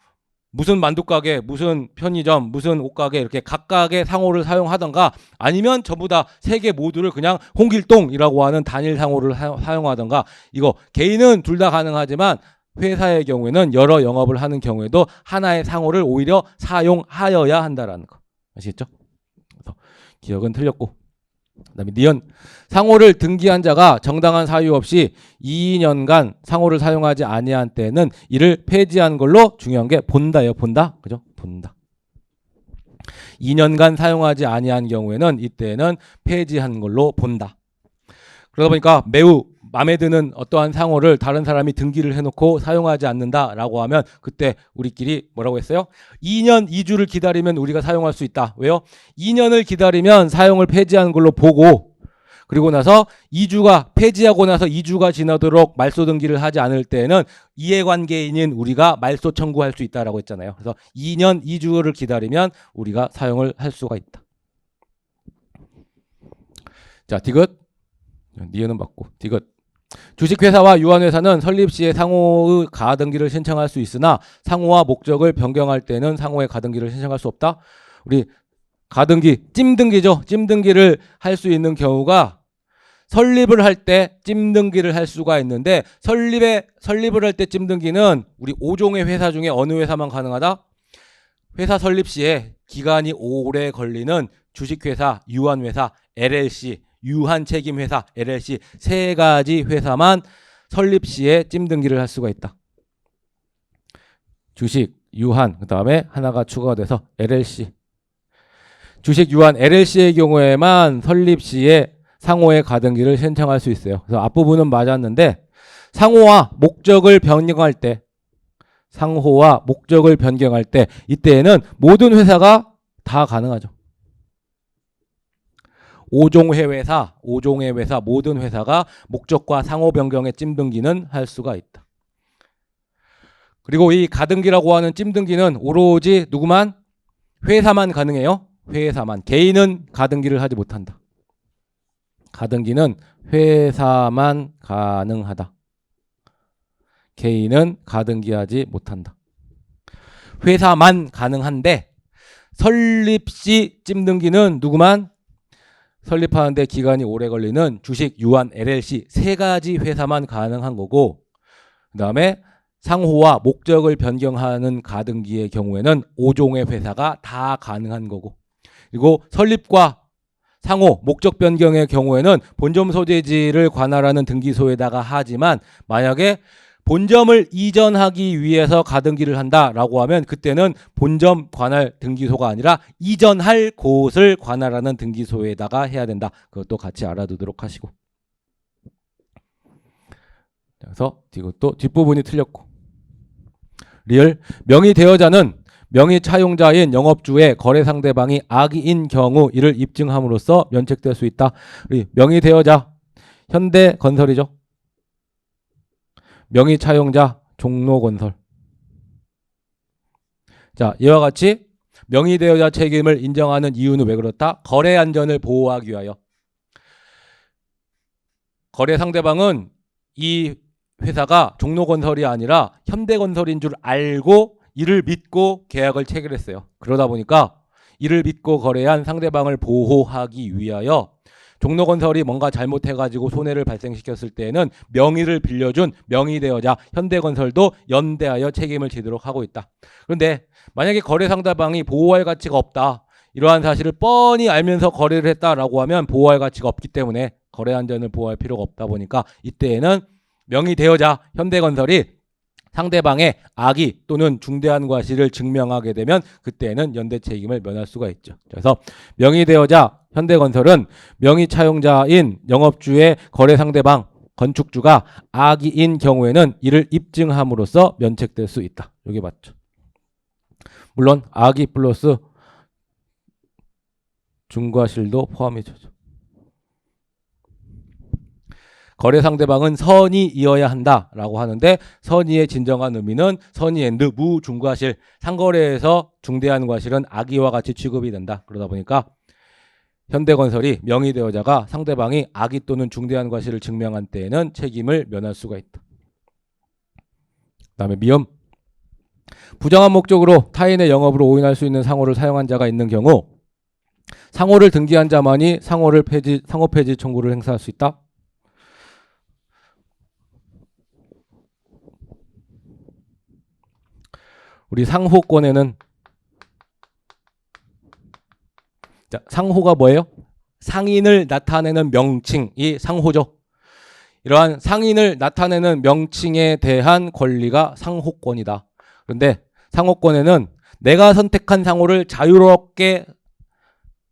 무슨 만두가게, 무슨 편의점, 무슨 옷가게 이렇게 각각의 상호를 사용하던가 아니면 전부 다 세 개 모두를 그냥 홍길동이라고 하는 단일 상호를 사용하던가 이거 개인은 둘 다 가능하지만 회사의 경우에는 여러 영업을 하는 경우에도 하나의 상호를 오히려 사용하여야 한다라는 거. 아시겠죠? 그래서 기억은 틀렸고. 그다음에 니은 상호를 등기한 자가 정당한 사유 없이 2년간 상호를 사용하지 아니한 때는 이를 폐지한 걸로 중요한 게 본다예요. 본다. 그죠? 본다. 2년간 사용하지 아니한 경우에는 이때는 폐지한 걸로 본다. 그러다 보니까 매우 마음에 드는 어떠한 상호를 다른 사람이 등기를 해놓고 사용하지 않는다라고 하면 그때 우리끼리 뭐라고 했어요? 2년 2주를 기다리면 우리가 사용할 수 있다. 왜요? 2년을 기다리면 사용을 폐지하는 걸로 보고 그리고 나서 2주가 폐지하고 나서 2주가 지나도록 말소 등기를 하지 않을 때에는 이해관계인인 우리가 말소 청구할 수 있다라고 했잖아요. 그래서 2년 2주를 기다리면 우리가 사용을 할 수가 있다. 자, 디귿. 니은은 맞고 디귿. 주식회사와 유한회사는 설립 시에 상호의 가등기를 신청할 수 있으나 상호와 목적을 변경할 때는 상호의 가등기를 신청할 수 없다. 우리 가등기, 찜등기죠. 찜등기를 할 수 있는 경우가 설립을 할 때 찜등기를 할 수가 있는데 설립을 할 때 찜등기는 우리 5종의 회사 중에 어느 회사만 가능하다? 회사 설립 시에 기간이 오래 걸리는 주식회사, 유한회사, LLC, 유한책임회사, LLC 세 가지 회사만 설립 시에 찜등기를 할 수가 있다. 주식, 유한, 그 다음에 하나가 추가가 돼서 LLC. 주식, 유한, LLC의 경우에만 설립 시에 상호의 가등기를 신청할 수 있어요. 그래서 앞부분은 맞았는데 상호와 목적을 변경할 때 이때에는 모든 회사가 다 가능하죠. 5종의 회사 모든 회사가 목적과 상호 변경의 찜등기는 할 수가 있다. 그리고 이 가등기라고 하는 찜등기는 오로지 누구만? 회사만 가능해요. 회사만. 개인은 가등기를 하지 못한다. 가등기는 회사만 가능하다. 개인은 가등기하지 못한다. 회사만 가능한데 설립 시 찜등기는 누구만? 설립하는데 기간이 오래 걸리는 주식, 유한, LLC 세 가지 회사만 가능한 거고, 그 다음에 상호와 목적을 변경하는 가등기의 경우에는 5종의 회사가 다 가능한 거고, 그리고 설립과 상호, 목적 변경의 경우에는 본점 소재지를 관할하는 등기소에다가 하지만 만약에 본점을 이전하기 위해서 가등기를 한다라고 하면 그때는 본점 관할 등기소가 아니라 이전할 곳을 관할하는 등기소에다가 해야 된다. 그것도 같이 알아두도록 하시고. 그래서 이것도 뒷부분이 틀렸고. 리얼 명의 대여자는 명의 차용자인 영업주의 거래 상대방이 악의인 경우 이를 입증함으로써 면책될 수 있다. 우리 명의 대여자 현대건설이죠. 명의 차용자 종로건설. 자, 이와 같이 명의 대여자 책임을 인정하는 이유는 왜 그렇다? 거래 안전을 보호하기 위하여. 거래 상대방은 이 회사가 종로건설이 아니라 현대건설인 줄 알고 이를 믿고 계약을 체결했어요. 그러다 보니까 이를 믿고 거래한 상대방을 보호하기 위하여 종로건설이 뭔가 잘못해가지고 손해를 발생시켰을 때에는 명의를 빌려준 명의대여자 현대건설도 연대하여 책임을 지도록 하고 있다. 그런데 만약에 거래 상대방이 보호할 가치가 없다. 이러한 사실을 뻔히 알면서 거래를 했다라고 하면 보호할 가치가 없기 때문에 거래 안전을 보호할 필요가 없다 보니까 이때에는 명의대여자 현대건설이 상대방의 악의 또는 중대한 과실을 증명하게 되면 그때는 연대 책임을 면할 수가 있죠. 그래서 명의대여자 현대건설은 명의차용자인 영업주의 거래 상대방 건축주가 악의인 경우에는 이를 입증함으로써 면책될 수 있다. 이게 맞죠. 물론 악의 플러스 중과실도 포함이죠. 거래 상대방은 선의이어야 한다라고 하는데 선의의 진정한 의미는 선의 앤드 무중과실, 상거래에서 중대한 과실은 악의와 같이 취급이 된다. 그러다 보니까 현대건설이 명의대여자가 상대방이 악의 또는 중대한 과실을 증명한 때에는 책임을 면할 수가 있다. 그다음에 미음. 부정한 목적으로 타인의 영업으로 오인할 수 있는 상호를 사용한 자가 있는 경우 상호를 등기한 자만이 상호 폐지 청구를 행사할 수 있다. 우리 상호권에는 자, 상호가 뭐예요? 상인을 나타내는 명칭이 상호죠. 이러한 상인을 나타내는 명칭에 대한 권리가 상호권이다. 그런데 상호권에는 내가 선택한 상호를 자유롭게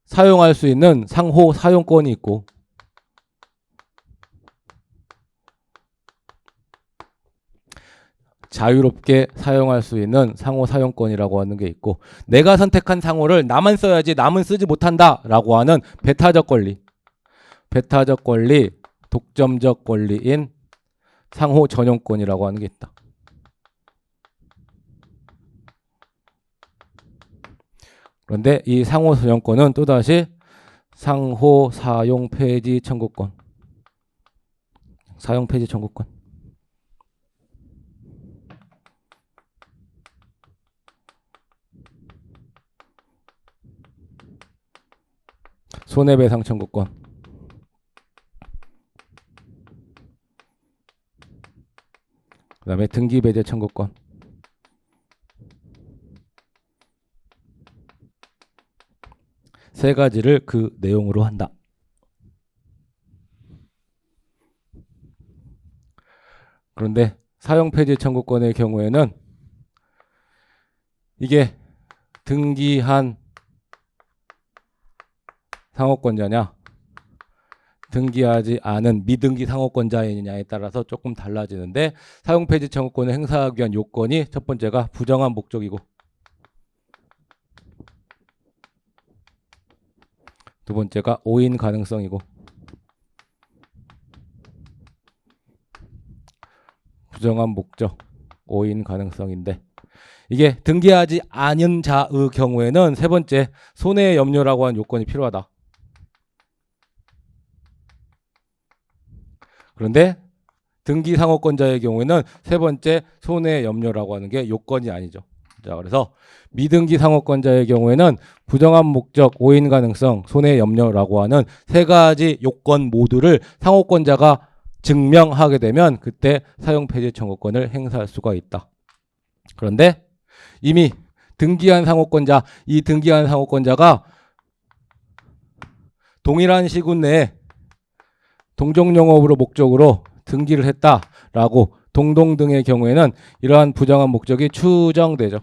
사용할 수 있는 상호 사용권이 있고 자유롭게 사용할 수 있는 상호 사용권이라고 하는 게 있고 내가 선택한 상호를 나만 써야지 남은 쓰지 못한다라고 하는 배타적 권리, 독점적 권리인 상호 전용권이라고 하는 게 있다. 그런데 이 상호 전용권은 또다시 상호 사용 폐지 청구권, 사용 폐지 청구권. 손해배상 청구권. 그 다음에 등기배제 청구권. 세 가지를 그 내용으로 한다. 그런데 사용 폐지 청구권의 경우에는 이게 등기한 상호권자냐 등기하지 않은 미등기 상호권자이냐에 따라서 조금 달라지는데 사용 폐지 청구권을 행사하기 위한 요건이 첫 번째가 부정한 목적이고 두 번째가 오인 가능성이고 부정한 목적, 오인 가능성인데 이게 등기하지 않은 자의 경우에는 세 번째 손해의 염려라고 하는 요건이 필요하다. 그런데 등기 상호권자의 경우에는 세 번째 손해의 염려라고 하는 게 요건이 아니죠. 자, 그래서 미등기 상호권자의 경우에는 부정한 목적, 오인 가능성, 손해의 염려라고 하는 세 가지 요건 모두를 상호권자가 증명하게 되면 그때 사용 폐지 청구권을 행사할 수가 있다. 그런데 이미 등기한 상호권자, 이 등기한 상호권자가 동일한 시군 내에 동종영업으로 목적으로 등기를 했다라고 동동 등의 경우에는 이러한 부정한 목적이 추정되죠.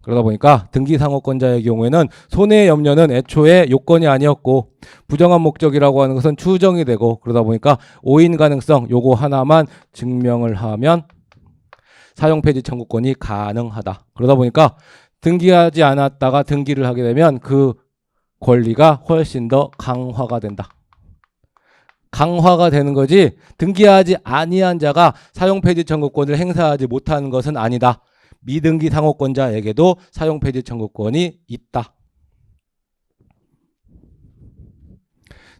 그러다 보니까 등기 상호권자의 경우에는 손해의 염려는 애초에 요건이 아니었고 부정한 목적이라고 하는 것은 추정이 되고 그러다 보니까 오인 가능성 요거 하나만 증명을 하면 사용 폐지 청구권이 가능하다. 그러다 보니까 등기하지 않았다가 등기를 하게 되면 그 권리가 훨씬 더 강화가 된다. 강화가 되는 거지 등기하지 아니한 자가 사용 폐지 청구권을 행사하지 못하는 것은 아니다. 미등기 상호권자에게도 사용 폐지 청구권이 있다.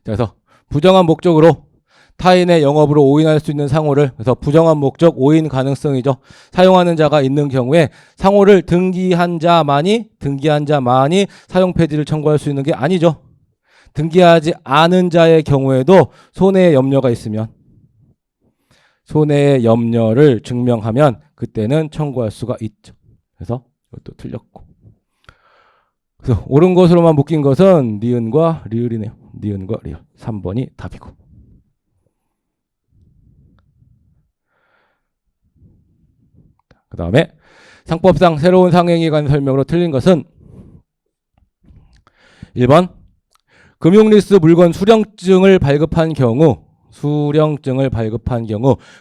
그래서 부정한 목적으로 타인의 영업으로 오인할 수 있는 상호를 그래서 부정한 목적 오인 가능성이죠. 사용하는 자가 있는 경우에 상호를 등기한 자만이 사용 폐지를 청구할 수 있는 게 아니죠. 등기하지 않은 자의 경우에도 손해의 염려가 있으면 손해의 염려를 증명하면 그때는 청구할 수가 있죠. 그래서 이것도 틀렸고. 그래서 옳은 것으로만 묶인 것은 니은과 리을이네요. 니은과 리을. 3번이 답이고. 그 다음에 상법상 새로운 상행에 관한 설명으로 틀린 것은 1번 금융리스 물건 수령증을 발급한 경우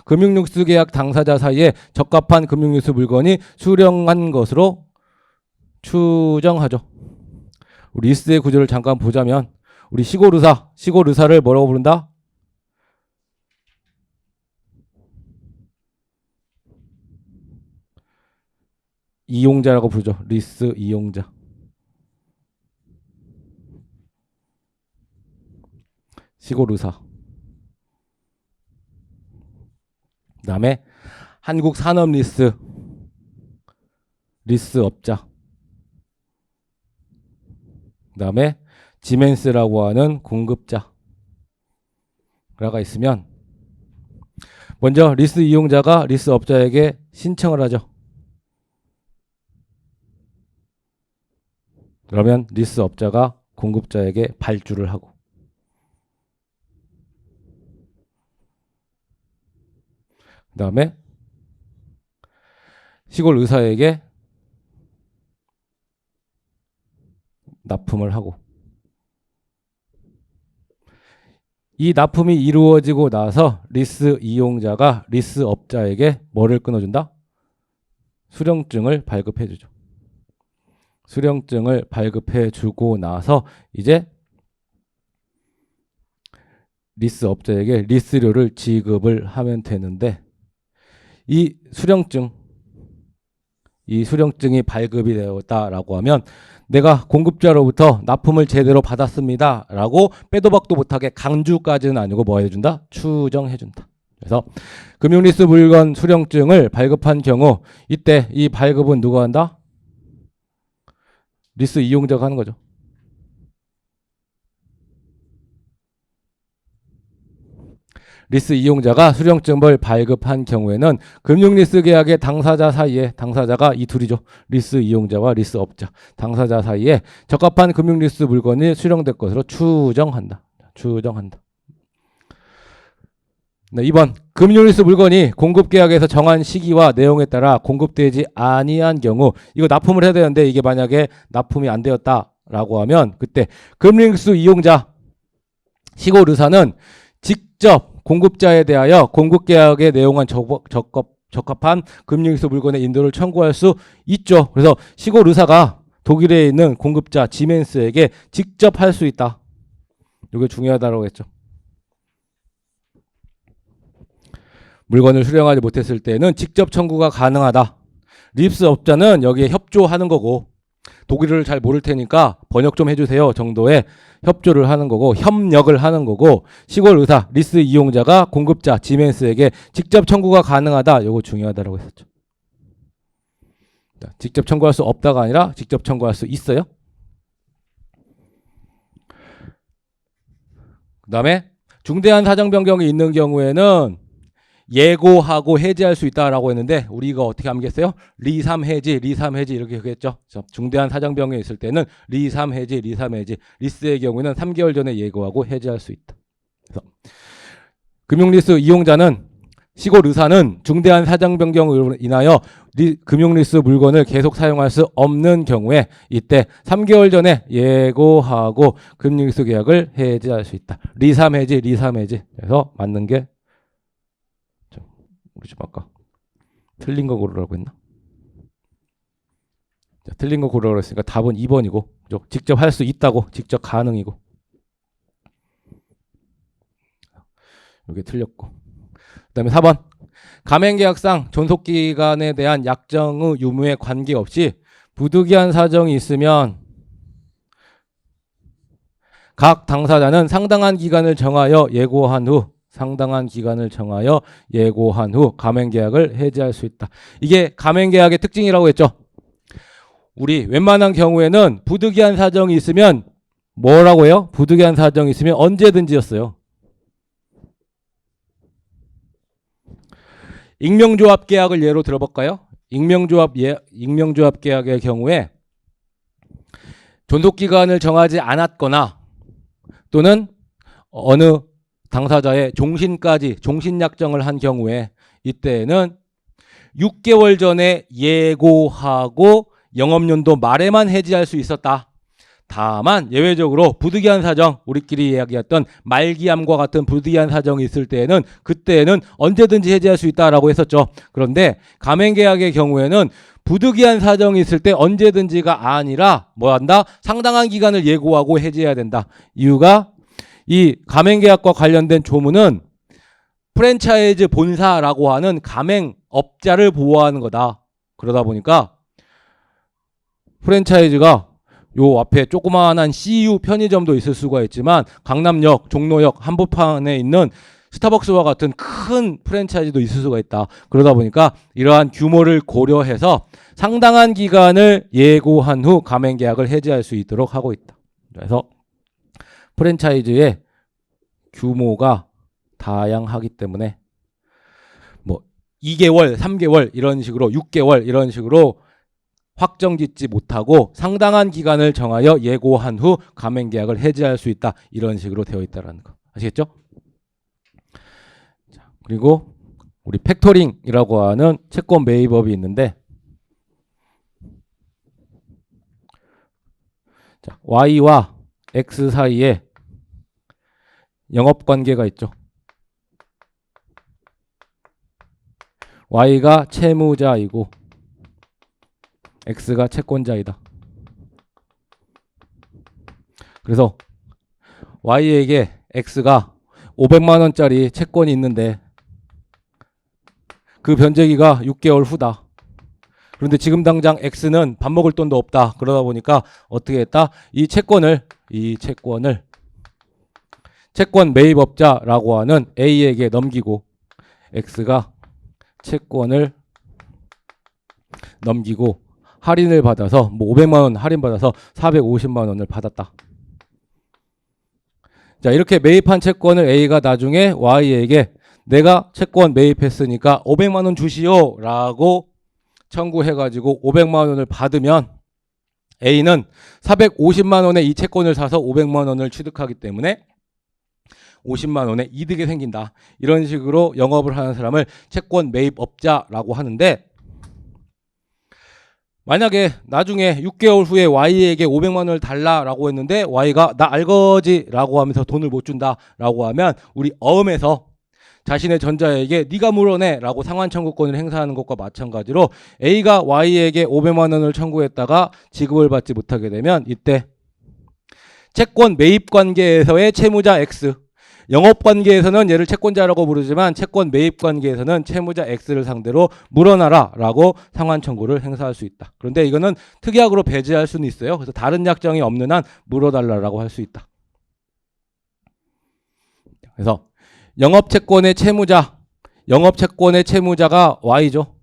금융리스 계약 당사자 사이에 적합한 금융리스 물건이 수령한 것으로 추정하죠. 우리 리스의 구조를 잠깐 보자면 우리 시골의사를 뭐라고 부른다? 이용자라고 부르죠. 리스 이용자. 시골의사. 그 다음에 한국산업리스 리스업자. 그 다음에 지멘스라고 하는 공급자가 있으면 먼저 리스 이용자가 리스업자에게 신청을 하죠. 그러면 리스업자가 공급자에게 발주를 하고 그 다음에 시골 의사에게 납품을 하고 이 납품이 이루어지고 나서 리스 이용자가 리스업자에게 뭐를 끊어준다? 수령증을 발급해주죠. 수령증을 발급해주고 나서 이제 리스업자에게 리스료를 지급을 하면 되는데 이 수령증이 발급이 되었다라고 하면 내가 공급자로부터 납품을 제대로 받았습니다 라고 빼도 박도 못하게 강주까지는 아니고 뭐 해준다? 추정해준다. 그래서 금융리스 물건 수령증을 발급한 경우 이때 이 발급은 누가 한다? 리스 이용자가 하는 거죠. 리스 이용자가 수령증을 발급한 경우에는 금융리스 계약의 당사자 사이에, 당사자가 이 둘이죠. 리스 이용자와 리스 업자, 당사자 사이에 적합한 금융리스 물건이 수령될 것으로 추정한다. 네, 2번. 금융리스 물건이 공급계약에서 정한 시기와 내용에 따라 공급되지 아니한 경우, 이거 납품을 해야 되는데 이게 만약에 납품이 안 되었다라고 하면 그때 금융리스 이용자, 시골의사는 직접 공급자에 대하여 공급계약에 내용한 적합한 금융리스 물건의 인도를 청구할 수 있죠. 그래서 시골의사가 독일에 있는 공급자 지멘스에게 직접 할 수 있다. 이게 중요하다고 했죠. 물건을 수령하지 못했을 때는 직접 청구가 가능하다. 립스 업자는 여기에 협조하는 거고, 독일어를 잘 모를 테니까 번역 좀 해주세요 정도의 협조를 하는 거고, 협력을 하는 거고, 시골 의사, 리스 이용자가 공급자 지멘스에게 직접 청구가 가능하다. 이거 중요하다고 했었죠. 직접 청구할 수 없다가 아니라 직접 청구할 수 있어요. 그 다음에 중대한 사정 변경이 있는 경우에는 예고하고 해지할 수 있다라고 했는데, 우리가 어떻게 암기했어요? 리삼 해지 이렇게 했죠. 중대한 사정 변경이 있을 때는 리삼 해지. 리스의 경우에는 3개월 전에 예고하고 해지할 수 있다. 그래서 금융리스 이용자는, 시골 의사는 중대한 사정 변경으로 인하여 금융리스 물건을 계속 사용할 수 없는 경우에 이때 3개월 전에 예고하고 금융리스 계약을 해지할 수 있다. 리삼 해지. 그래서 맞는 게, 우리 좀 아까 틀린 거 고르라고 했나? 자, 틀린 거 고르라고 했으니까 답은 2번이고, 직접 할 수 있다고, 직접 가능이고. 이게 틀렸고. 그 다음에 4번. 가맹계약상 존속기간에 대한 약정의 유무에 관계없이 부득이한 사정이 있으면 각 당사자는 상당한 기간을 정하여 예고한 후 가맹계약을 해지할 수 있다. 이게 가맹계약의 특징이라고 했죠. 우리 웬만한 경우에는 부득이한 사정이 있으면 뭐라고 해요? 부득이한 사정이 있으면 언제든지였어요. 익명조합 계약을 예로 들어볼까요? 익명조합 계약의 경우에 존속기간을 정하지 않았거나 또는 어느 당사자의 종신약정을 한 경우에 이때는 6개월 전에 예고하고 영업연도 말에만 해지할 수 있었다. 다만 예외적으로 부득이한 사정, 우리끼리 이야기했던 말기암과 같은 부득이한 사정이 있을 때에는 그때는 언제든지 해지할 수 있다라고 했었죠. 그런데 가맹계약의 경우에는 부득이한 사정이 있을 때 언제든지가 아니라 뭐한다? 상당한 기간을 예고하고 해지해야 된다. 이유가 이 가맹계약과 관련된 조문은 프랜차이즈 본사라고 하는 가맹업자를 보호하는 거다. 그러다 보니까 프랜차이즈가 요 앞에 조그마한 CU 편의점도 있을 수가 있지만 강남역, 종로역 한복판에 있는 스타벅스와 같은 큰 프랜차이즈도 있을 수가 있다. 그러다 보니까 이러한 규모를 고려해서 상당한 기간을 예고한 후 가맹계약을 해지할 수 있도록 하고 있다. 그래서 프랜차이즈의 규모가 다양하기 때문에 뭐 2개월, 3개월 이런 식으로 6개월 이런 식으로 확정짓지 못하고 상당한 기간을 정하여 예고한 후 가맹계약을 해지할 수 있다. 이런 식으로 되어 있다는 거. 아시겠죠? 자, 그리고 우리 팩토링이라고 하는 채권 매입업이 있는데, 자, Y와 X 사이에 영업관계가 있죠. Y가 채무자이고 X가 채권자이다. 그래서 Y에게 X가 500만 원짜리 채권이 있는데 그 변제기가 6개월 후다. 그런데 지금 당장 X는 밥 먹을 돈도 없다. 그러다 보니까 어떻게 했다? 이 채권을 채권 매입업자라고 하는 A에게 넘기고, X가 채권을 넘기고 할인을 받아서 뭐 500만 원 할인 받아서 450만 원을 받았다. 자, 이렇게 매입한 채권을 A가 나중에 Y에게 내가 채권 매입했으니까 500만 원 주시오라고 청구해가지고 500만 원을 받으면 A는 450만 원에 이 채권을 사서 500만 원을 취득하기 때문에 50만 원의 이득이 생긴다. 이런 식으로 영업을 하는 사람을 채권 매입업자라고 하는데, 만약에 나중에 6개월 후에 Y에게 500만 원을 달라라고 했는데 Y가 나 알거지 라고 하면서 돈을 못 준다라고 하면 우리 어음에서 자신의 전자에게 네가 물어내 라고 상환 청구권을 행사하는 것과 마찬가지로 A가 Y에게 500만 원을 청구했다가 지급을 받지 못하게 되면 이때 채권 매입 관계에서의 채무자 X, 영업 관계에서는 얘를 채권자라고 부르지만 채권 매입 관계에서는 채무자 X를 상대로 물어놔라 라고 상환 청구를 행사할 수 있다. 그런데 이거는 특약으로 배제할 수는 있어요. 그래서 다른 약정이 없는 한 물어달라라고 할 수 있다. 그래서 영업채권의 채무자가 Y죠.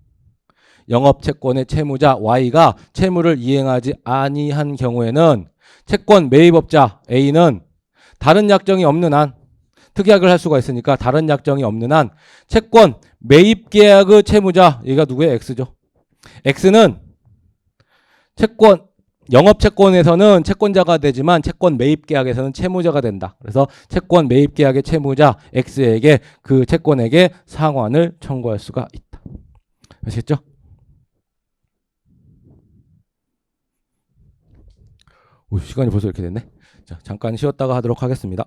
영업채권의 채무자 Y가 채무를 이행하지 아니한 경우에는 채권 매입업자 A는 다른 약정이 없는 한, 특약을 할 수가 있으니까 다른 약정이 없는 한 채권 매입계약의 채무자, 얘가 누구예요? X죠. X는 영업채권에서는 채권자가 되지만 채권 매입계약에서는 채무자가 된다. 그래서 채권 매입계약의 채무자 X에게 그 채권에게 상환을 청구할 수가 있다. 아시겠죠? 시간이 벌써 이렇게 됐네. 자, 잠깐 쉬었다가 하도록 하겠습니다.